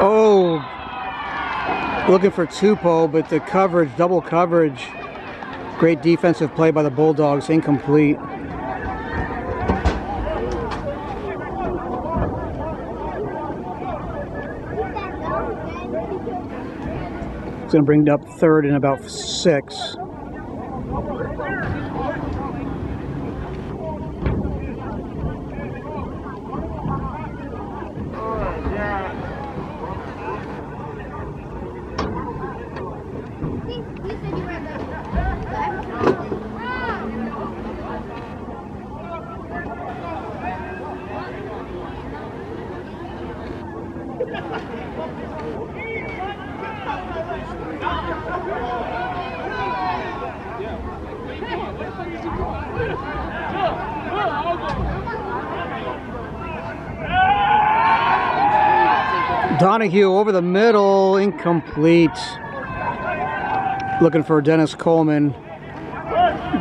Oh, looking for Tupou, but the coverage, double coverage. Great defensive play by the Bulldogs, incomplete. It's going to bring it up 3rd and about 6. Donahue over the middle, incomplete. Looking for Dennis Coleman.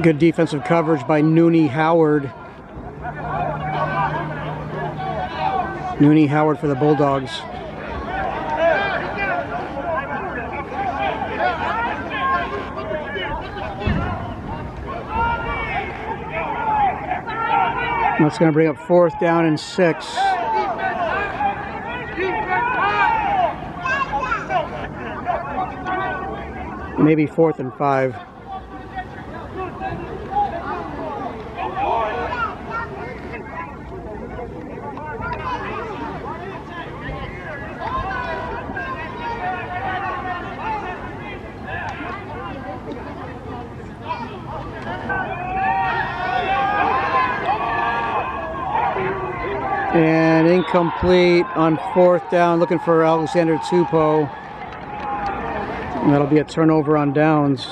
Good defensive coverage by Nooney Howard. Nooney Howard for the Bulldogs. That's going to bring up 4th down and 6. Maybe 4th and 5. And incomplete on 4th down, looking for Alexander Tupou. And that'll be a turnover on downs.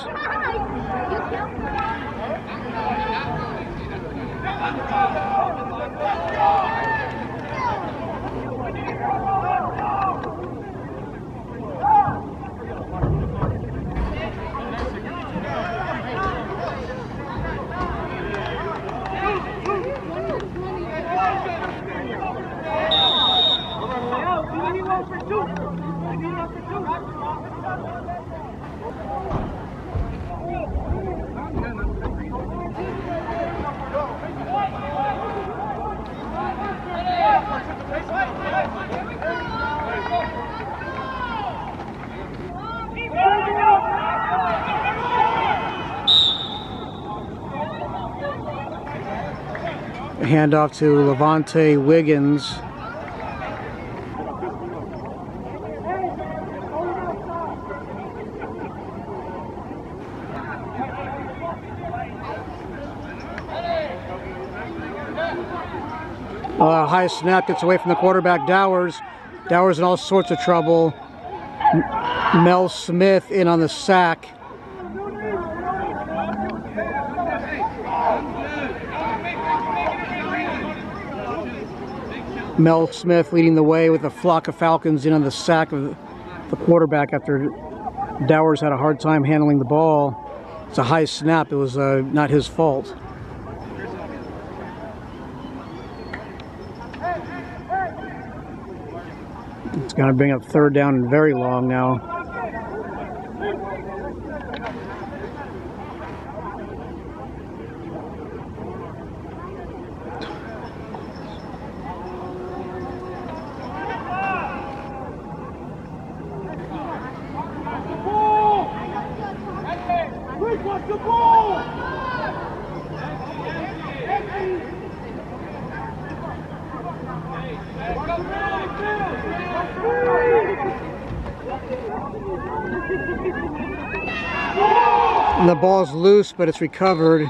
Handoff to Levante Wiggins. High snap gets away from the quarterback, Dowers. Dowers in all sorts of trouble. Mel Smith in on the sack. Mel Smith leading the way with a flock of Falcons in on the sack of the quarterback after Dowers had a hard time handling the ball. It's a high snap. It was not his fault. It's going to bring up 3rd down and very long now. And the ball's loose, but it's recovered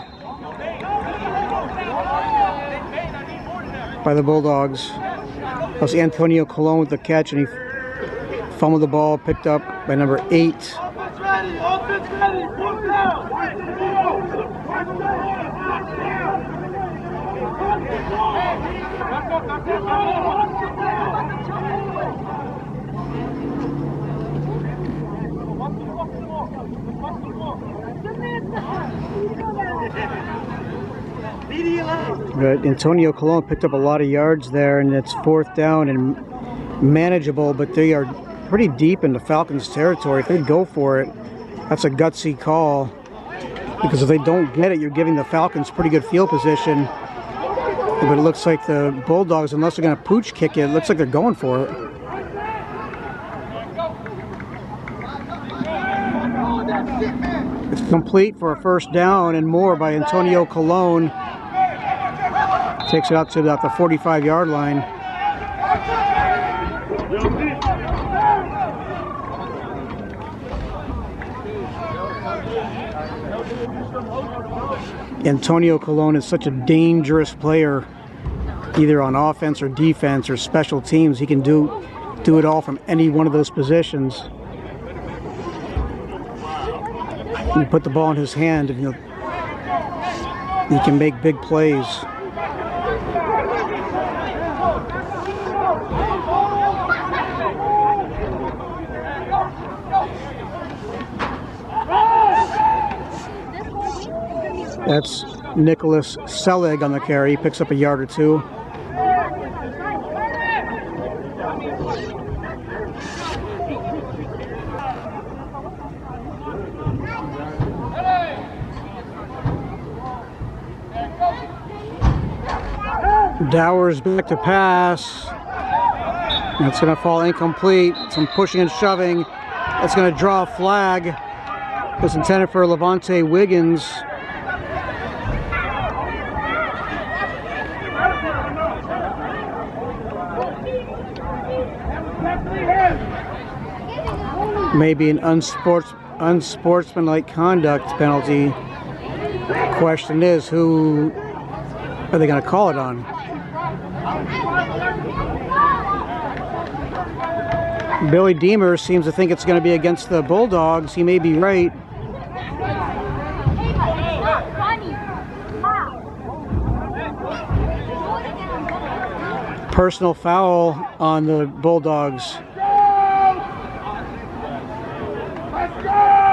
by the Bulldogs. That was Antonio Colon with the catch, and he fumbled the ball, picked up by number 8. But Antonio Colon picked up a lot of yards there, and it's 4th down and manageable, but they are pretty deep into Falcons territory. If they go for it, that's a gutsy call, because if they don't get it, you're giving the Falcons pretty good field position. But it looks like the Bulldogs, unless they're going to pooch kick it, looks like they're going for it. It's complete for a 1st down and more by Antonio Colon. Takes it out to about the 45-yard line. Antonio Colon is such a dangerous player, either on offense or defense or special teams. He can do it all from any one of those positions. You put the ball in his hand, and he can make big plays. That's Nicholas Selig on the carry. He picks up a yard or two. Dowers back to pass. That's going to fall incomplete. Some pushing and shoving. That's going to draw a flag. It's intended for Levante Wiggins. Maybe an unsportsmanlike conduct penalty. Question is, who are they going to call it on? Billy Deemer seems to think it's going to be against the Bulldogs. He may be right. Personal foul on the Bulldogs.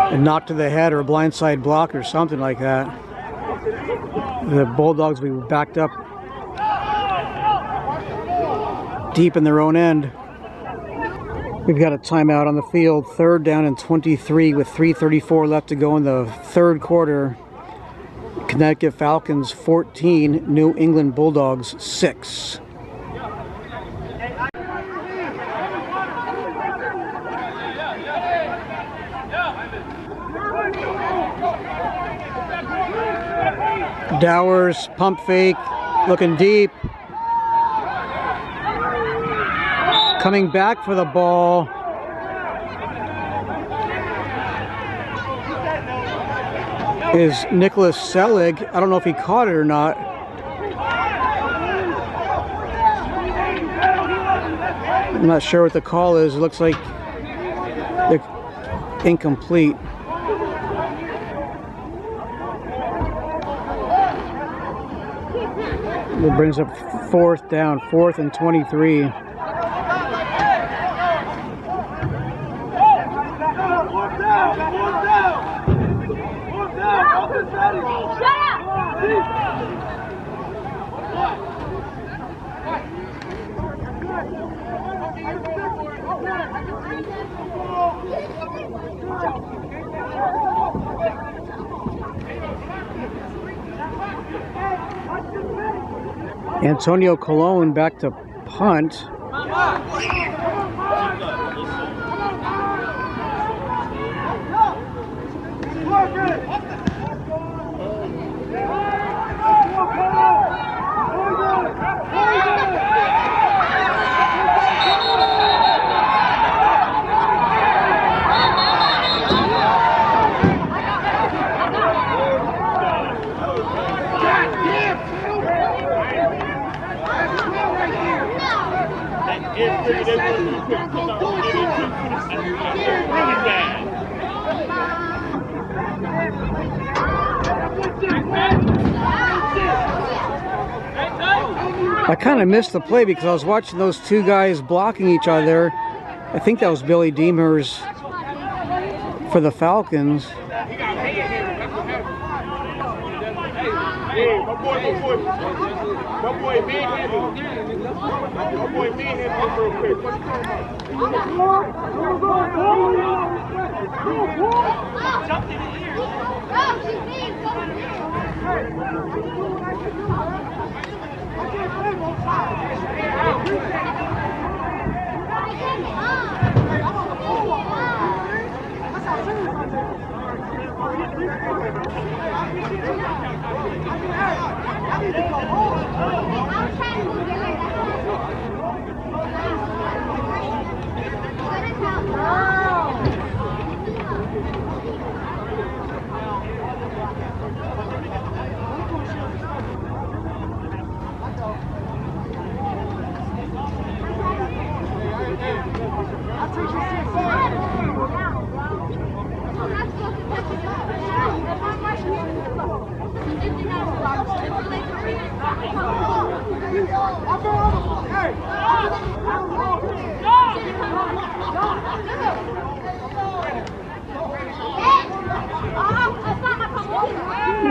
A knock to the head or a blindside block or something like that. The Bulldogs will be backed up deep in their own end. We've got a timeout on the field. 3rd down and 23 with 3:34 left to go in the 3rd quarter. Connecticut Falcons 14, New England Bulldogs 6. Dowers, pump fake, looking deep. Coming back for the ball. Is Nicholas Selig. I don't know if he caught it or not. I'm not sure what the call is. It looks like they're incomplete. It brings up 4th down, 4th and 23. Antonio Colon back to punt. I kind of missed the play because I was watching those two guys blocking each other. I think that was Billy Deemers for the Falcons.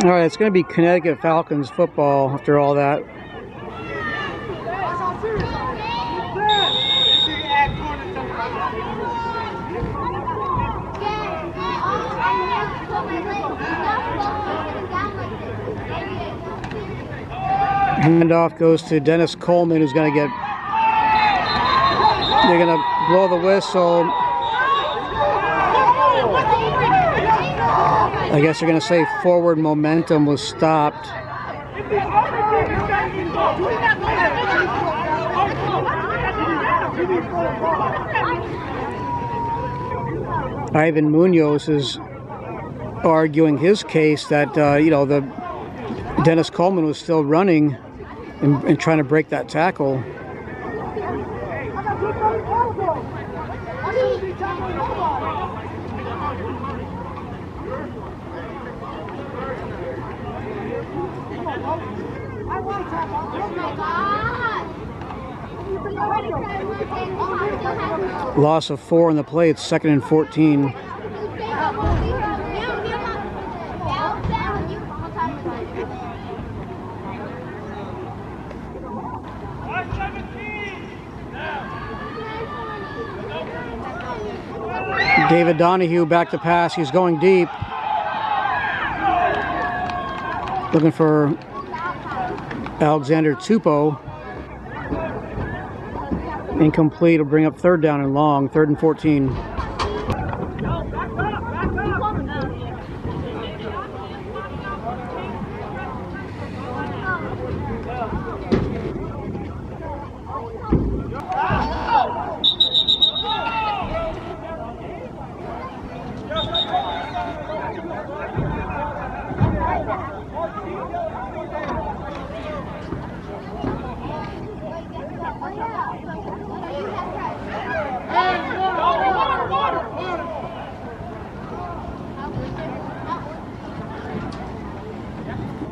All right, it's going to be Connecticut Falcons football after all that. Handoff goes to Dennis Coleman, who's going to get... They're going to blow the whistle. I guess they're going to say forward momentum was stopped. Ivan Munoz is arguing his case that, you know, the Dennis Coleman was still running and trying to break that tackle. Loss of 4 on the play. It's 2nd and 14. David Donahue back to pass. He's going deep. Looking for Alexander Tupou. Incomplete. Will bring up 3rd down and long. 3rd and 14.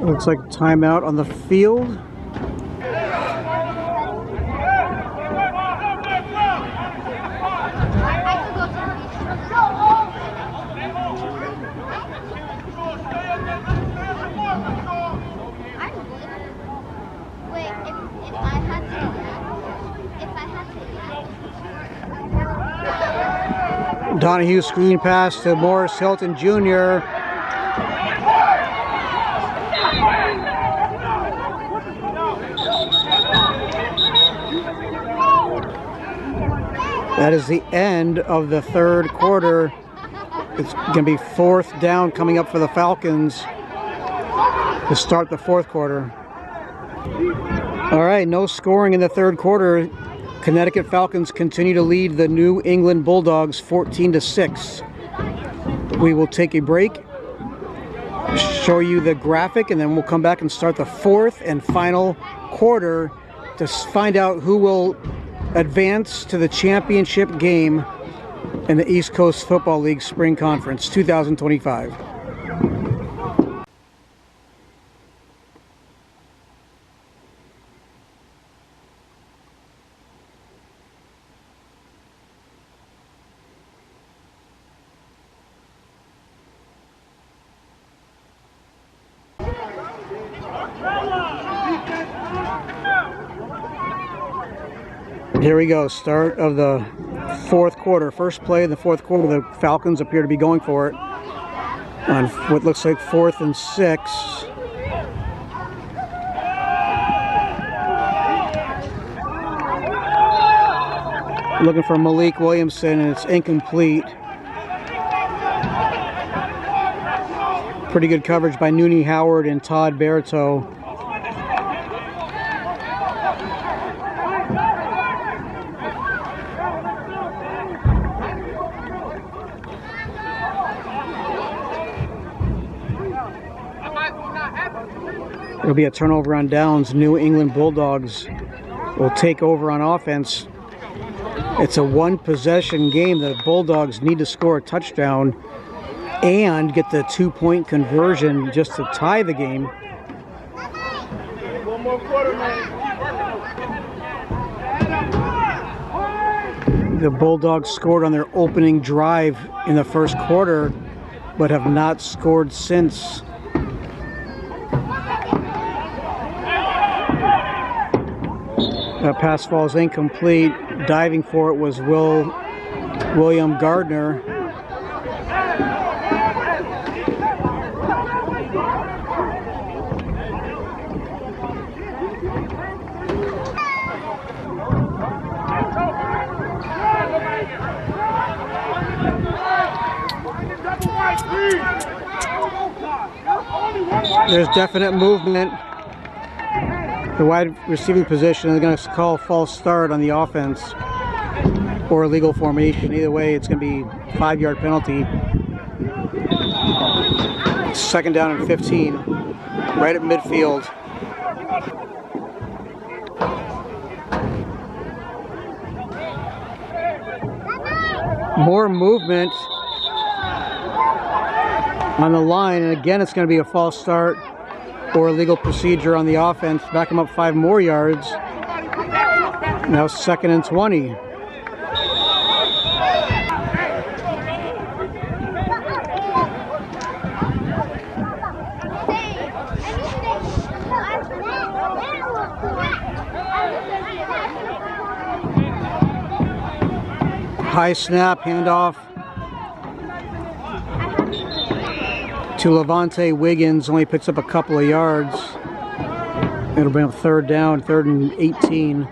Looks like timeout on the field. Donahue screen pass to Morris Hilton Jr. That is the end of the 3rd quarter. It's going to be 4th down coming up for the Falcons to start the 4th quarter. All right, no scoring in the 3rd quarter. Connecticut Falcons continue to lead the New England Bulldogs 14-6. We will take a break, show you the graphic, and then we'll come back and start the 4th and final quarter to find out who will advance to the championship game in the East Coast Football League Spring Conference 2025. Here we go, start of the 4th quarter. First play in the 4th quarter, the Falcons appear to be going for it on what looks like 4th and 6. Looking for Malik Williamson, and it's incomplete. Pretty good coverage by Nooney Howard and Todd Berto. It'll be a turnover on downs. New England Bulldogs will take over on offense. It's a 1-possession game. The Bulldogs need to score a touchdown and get the 2-point conversion just to tie the game. One more quarter, man. The Bulldogs scored on their opening drive in the 1st quarter, but have not scored since. That pass falls incomplete. Diving for it was William Gardner. There's definite movement. The wide receiving position is going to call false start on the offense or illegal formation. Either way, it's going to be 5-yard penalty. 2nd down and 15, right at midfield. More movement on the line, and again it's going to be a false start or illegal procedure on the offense. Back him up 5 more yards. Now 2nd and 20. High snap, handoff to Levante Wiggins, only picks up a couple of yards. It'll bring up 3rd down, 3rd and 18.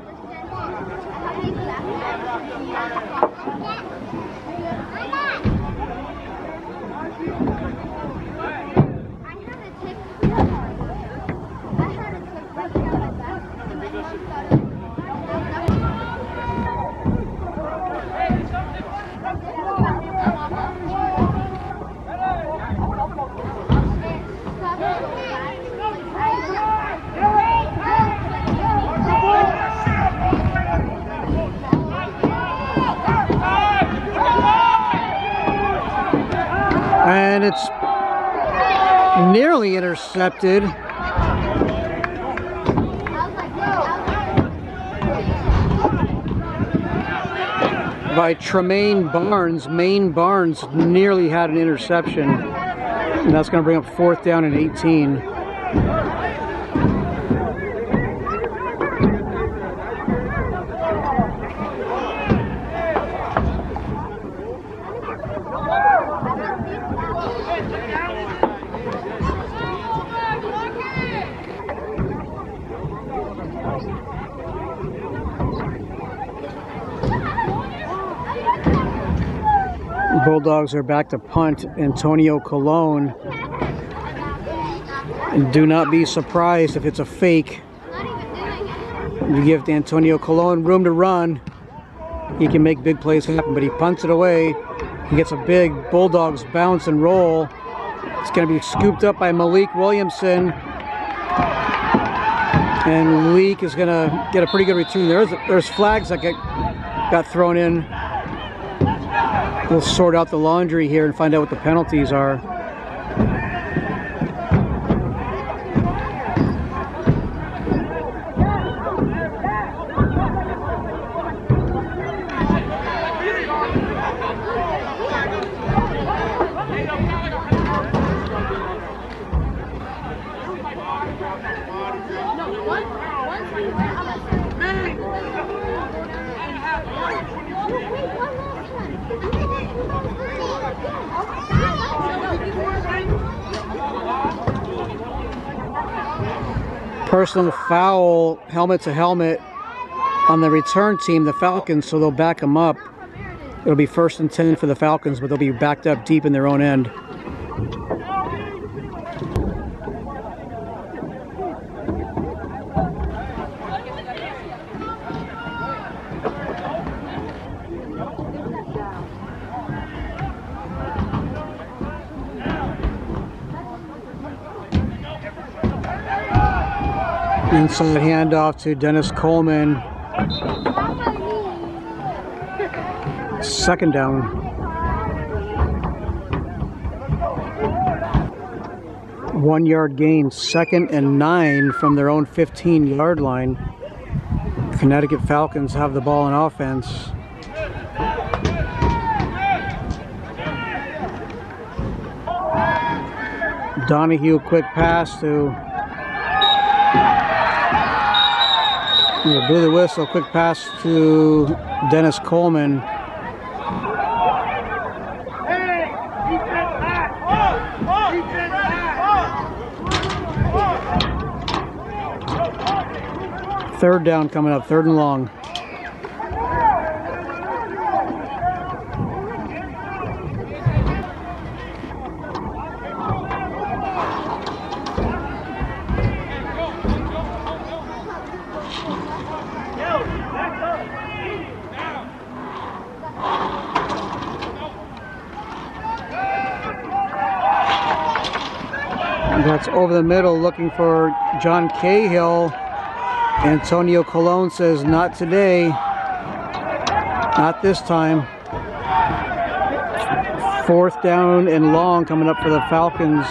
And it's nearly intercepted. By Tremaine Barnes. Maine Barnes nearly had an interception. And that's going to bring up 4th down and 18. Bulldogs are back to punt. Antonio Colon. And do not be surprised if it's a fake. You give Antonio Colon room to run, he can make big plays happen, but he punts it away. He gets a big Bulldogs bounce and roll. It's going to be scooped up by Malik Williamson. And Malik is going to get a pretty good return. There's flags that got thrown in. We'll sort out the laundry here and find out what the penalties are. Personal foul, helmet to helmet on the return team, the Falcons, so they'll back them up. It'll be 1st and 10 for the Falcons, but they'll be backed up deep in their own end. Inside handoff to Dennis Coleman. 2nd down. One-yard gain, 2nd and 9 from their own 15-yard line. Connecticut Falcons have the ball in offense. Donahue, quick pass to Yeah, blew the whistle. Quick pass to Dennis Coleman. Third down coming up, 3rd and long. That's over the middle, looking for John Cahill. Antonio Colon says, not today. Not this time. 4th down and long coming up for the Falcons.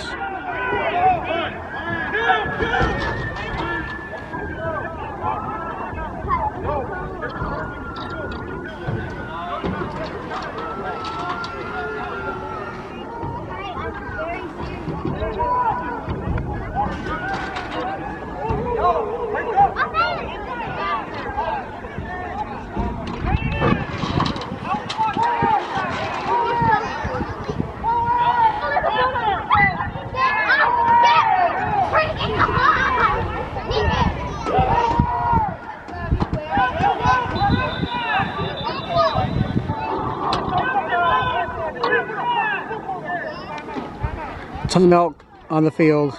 Ton of milk on the field.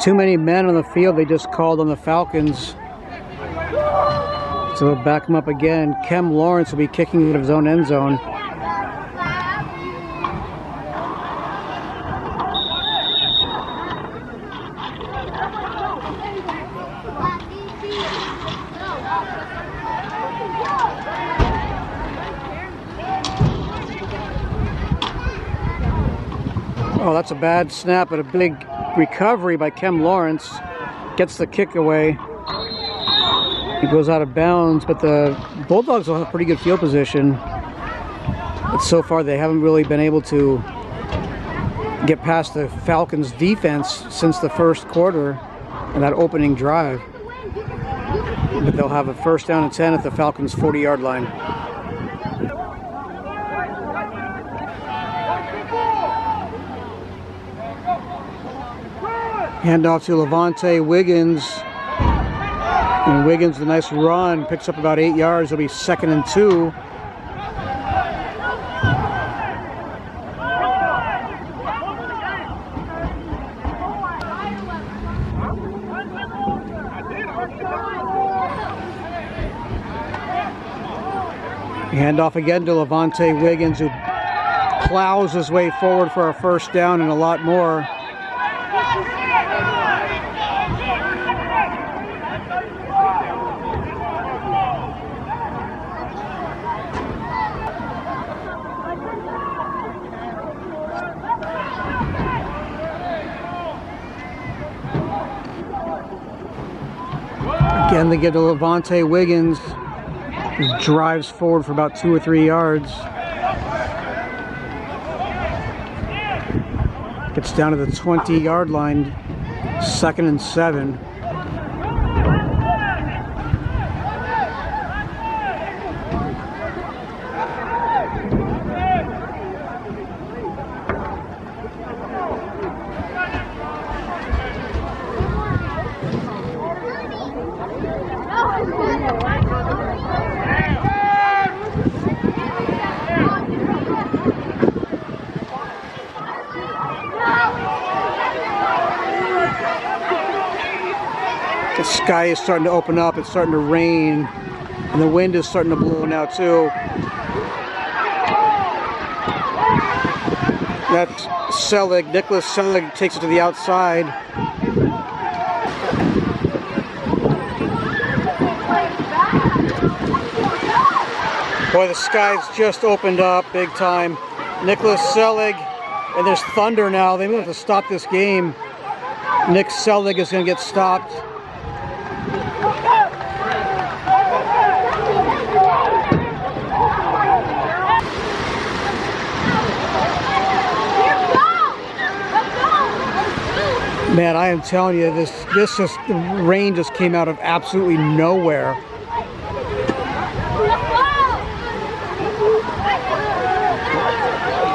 Too many men on the field. They just called on the Falcons. So they'll back him up again. Kem Lawrence will be kicking out of his own end zone. Oh, that's a bad snap, but a big recovery by Kem Lawrence. Gets the kick away. He goes out of bounds, but the Bulldogs will have pretty good field position. But so far, they haven't really been able to get past the Falcons' defense since the 1st quarter and that opening drive. But they'll have a 1st down and 10 at the Falcons' 40-yard line. Handoff to Levante Wiggins. And Wiggins, the nice run, picks up about 8 yards. It'll be 2nd and 2. Handoff again to Levante Wiggins, who plows his way forward for a 1st down and a lot more. Again, they get to Levante Wiggins, who drives forward for about 2 or 3 yards. Gets down to the 20-yard line, 2nd and 7. The sky is starting to open up, it's starting to rain, and the wind is starting to blow now too. That's Selig. Nicholas Selig takes it to the outside. Boy, the sky's just opened up big time. Nicholas Selig, and there's thunder now. They have to stop this game. Nick Selig is going to get stopped. Man, I am telling you, the rain just came out of absolutely nowhere.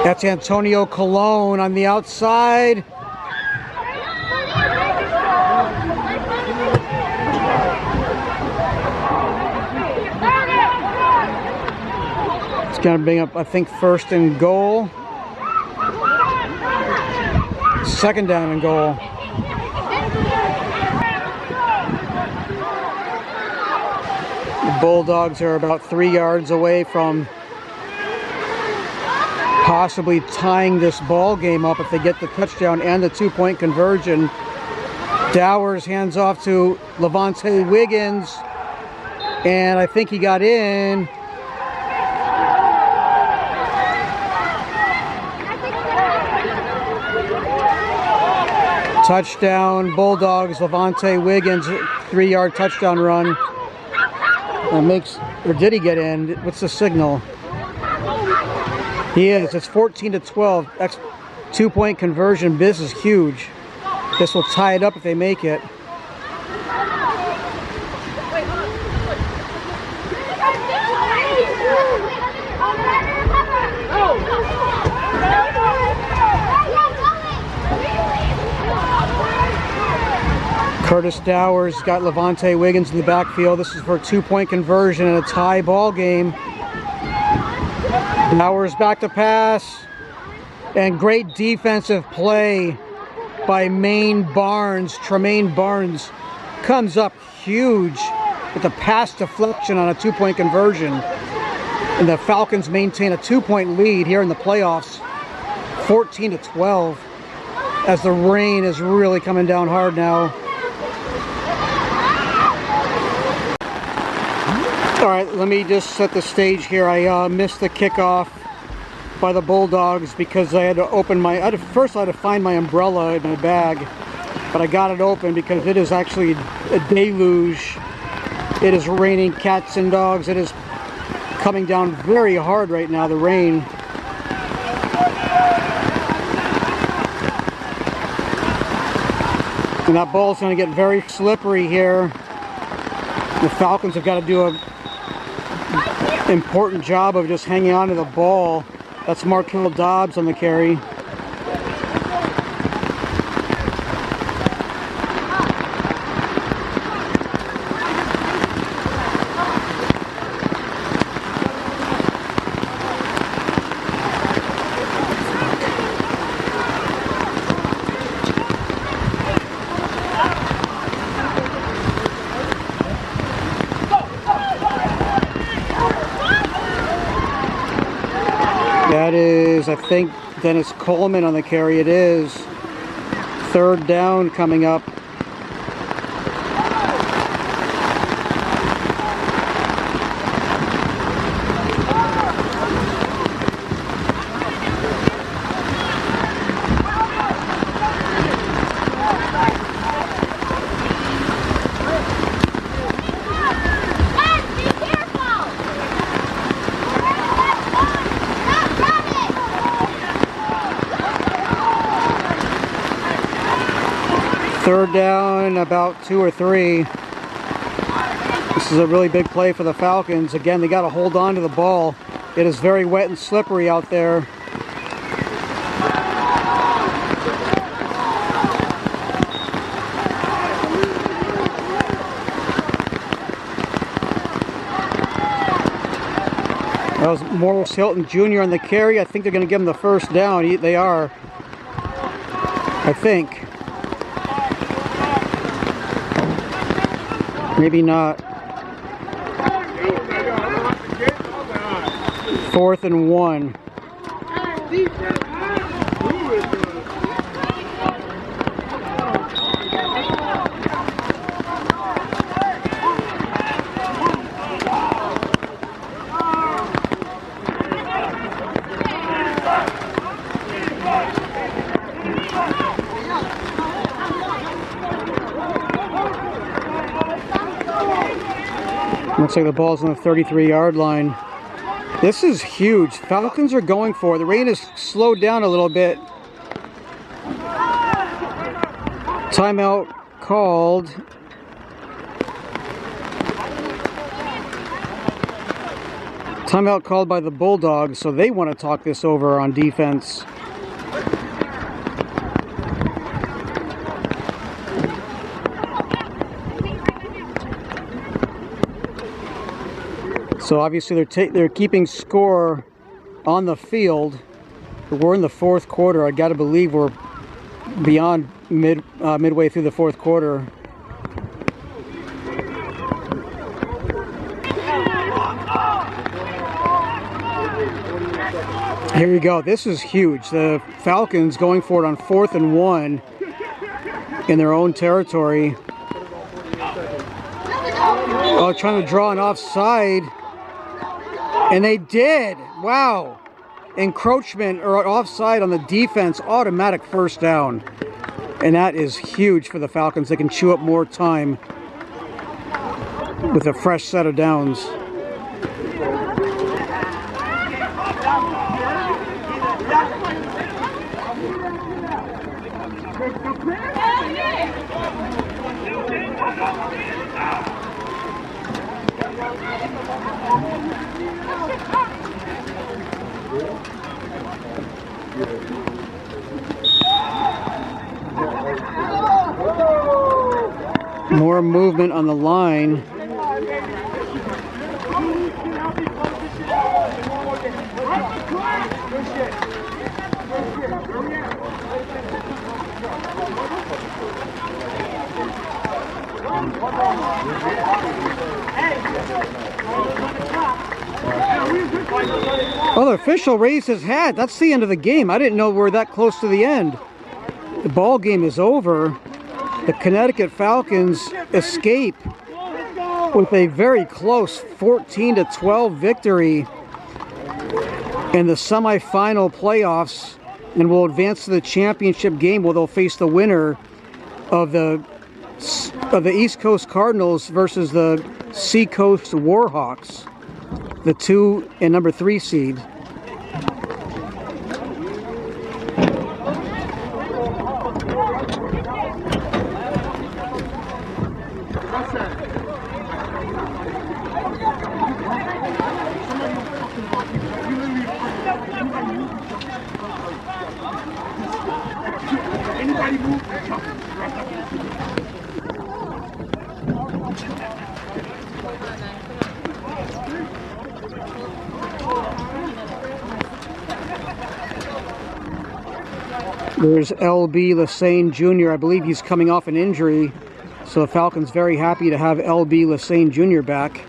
That's Antonio Colon on the outside. It's going to bring up, I think, 1st and goal. 2nd down and goal. The Bulldogs are about 3 yards away from possibly tying this ball game up if they get the touchdown and the 2-point conversion. Dowers hands off to Levante Wiggins, and I think he got in. Touchdown, Bulldogs. Levante Wiggins, 3-yard touchdown run. That makes, or did he get in? What's the signal? He is. It's 14-12. 2-point conversion. This is huge. This will tie it up if they make it. Curtis Dowers got Levante Wiggins in the backfield. This is for a 2-point conversion and a tie ball game. Dowers back to pass. And great defensive play by Tremaine Barnes comes up huge with a pass deflection on a 2-point conversion. And the Falcons maintain a 2-point lead here in the playoffs, 14-12, as the rain is really coming down hard now. All right, let me just set the stage here. I missed the kickoff by the Bulldogs because I had to open my, first I had to find my umbrella in my bag, but I got it open because it is actually a deluge. It is raining cats and dogs. It is coming down very hard right now, the rain. And that ball's going to get very slippery here. The Falcons have got to do a important job of just hanging on to the ball. That's Markel Dobbs on the carry. That is, I think, Dennis Coleman on the carry. It is 3rd down coming up. Third down, about 2 or 3. This is a really big play for the Falcons. Again, they got to hold on to the ball. It is very wet and slippery out there. That was Morris Hilton Jr. on the carry. I think they're going to give him the 1st down. They are, I think. Maybe not. 4th and 1. Looks like the ball's on the 33-yard line. This is huge. Falcons are going for it. The rain has slowed down a little bit. Timeout called. Timeout called by the Bulldogs, so they want to talk this over on defense. So obviously they're keeping score on the field. We're in the fourth quarter. I got to believe we're beyond midway through the fourth quarter. Here you go. This is huge. The Falcons going for it on 4th and 1 in their own territory. Oh, trying to draw an offside. And they did. Wow. Encroachment or offside on the defense. Automatic first down. And that is huge for the Falcons. They can chew up more time with a fresh set of downs. More movement on the line. Oh, the official raised his hat. That's the end of the game. I didn't know we're that close to the end. The ball game is over. The Connecticut Falcons escape with a very close 14-12 victory in the semifinal playoffs, and will advance to the championship game where they'll face the winner of the East Coast Cardinals versus the Seacoast Warhawks, the 2 and number 3 seed. There's L.B. Lassane Jr. I believe he's coming off an injury, so the Falcons very happy to have L.B. Lassane Jr. back.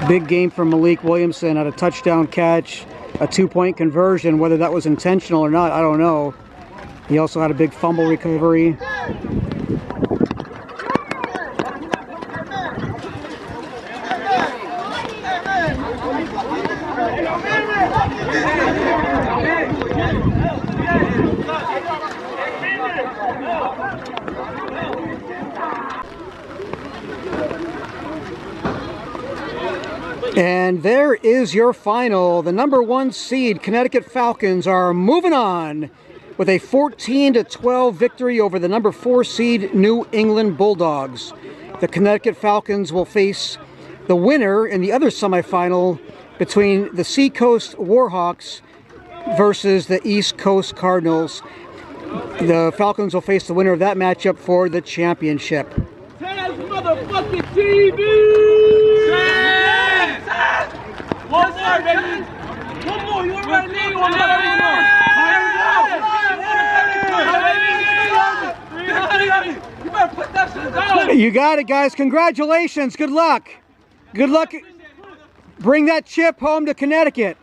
Big game from Malik Williamson at a touchdown catch, a 2-point conversion. Whether that was intentional or not, I don't know. He also had a big fumble recovery. And there is your final. The number 1 seed Connecticut Falcons are moving on with a 14-12 victory over the number 4 seed New England Bulldogs. The Connecticut Falcons will face the winner in the other semifinal between the Seacoast Warhawks versus the East Coast Cardinals. The Falcons will face the winner of that matchup for the championship. Taz motherfucking TV! One more, baby! One more, you already need one more! You got it, guys. Congratulations. Good luck. Good luck. Bring that chip home to Connecticut.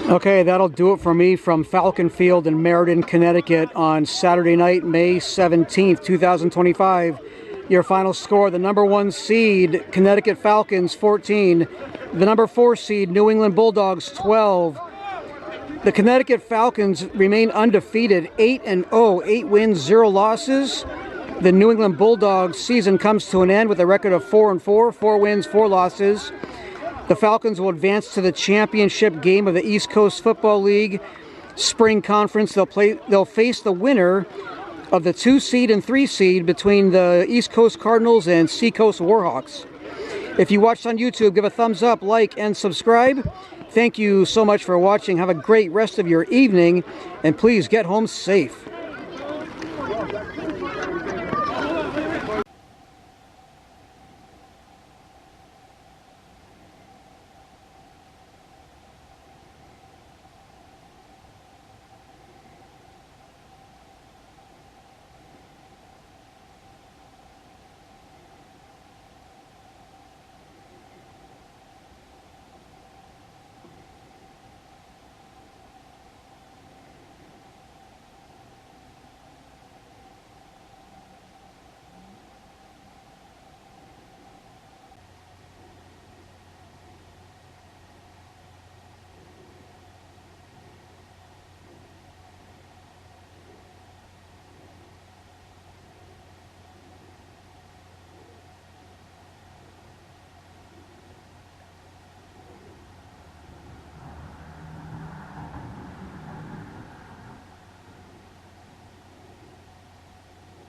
Okay, that'll do it for me from Falcon Field in Meriden, Connecticut on Saturday night, May 17th, 2025. Your final score, the number 1 seed, Connecticut Falcons, 14. The number 4 seed, New England Bulldogs, 12. The Connecticut Falcons remain undefeated, 8-0, 8 wins, 0 losses. The New England Bulldogs season comes to an end with a record of 4-4, 4 wins, 4 losses. The Falcons will advance to the championship game of the East Coast Football League Spring Conference. They'll face the winner of the 2 seed and 3 seed between the East Coast Cardinals and Seacoast Warhawks. If you watched on YouTube, give a thumbs up, like, and subscribe. Thank you so much for watching. Have a great rest of your evening, and please get home safe.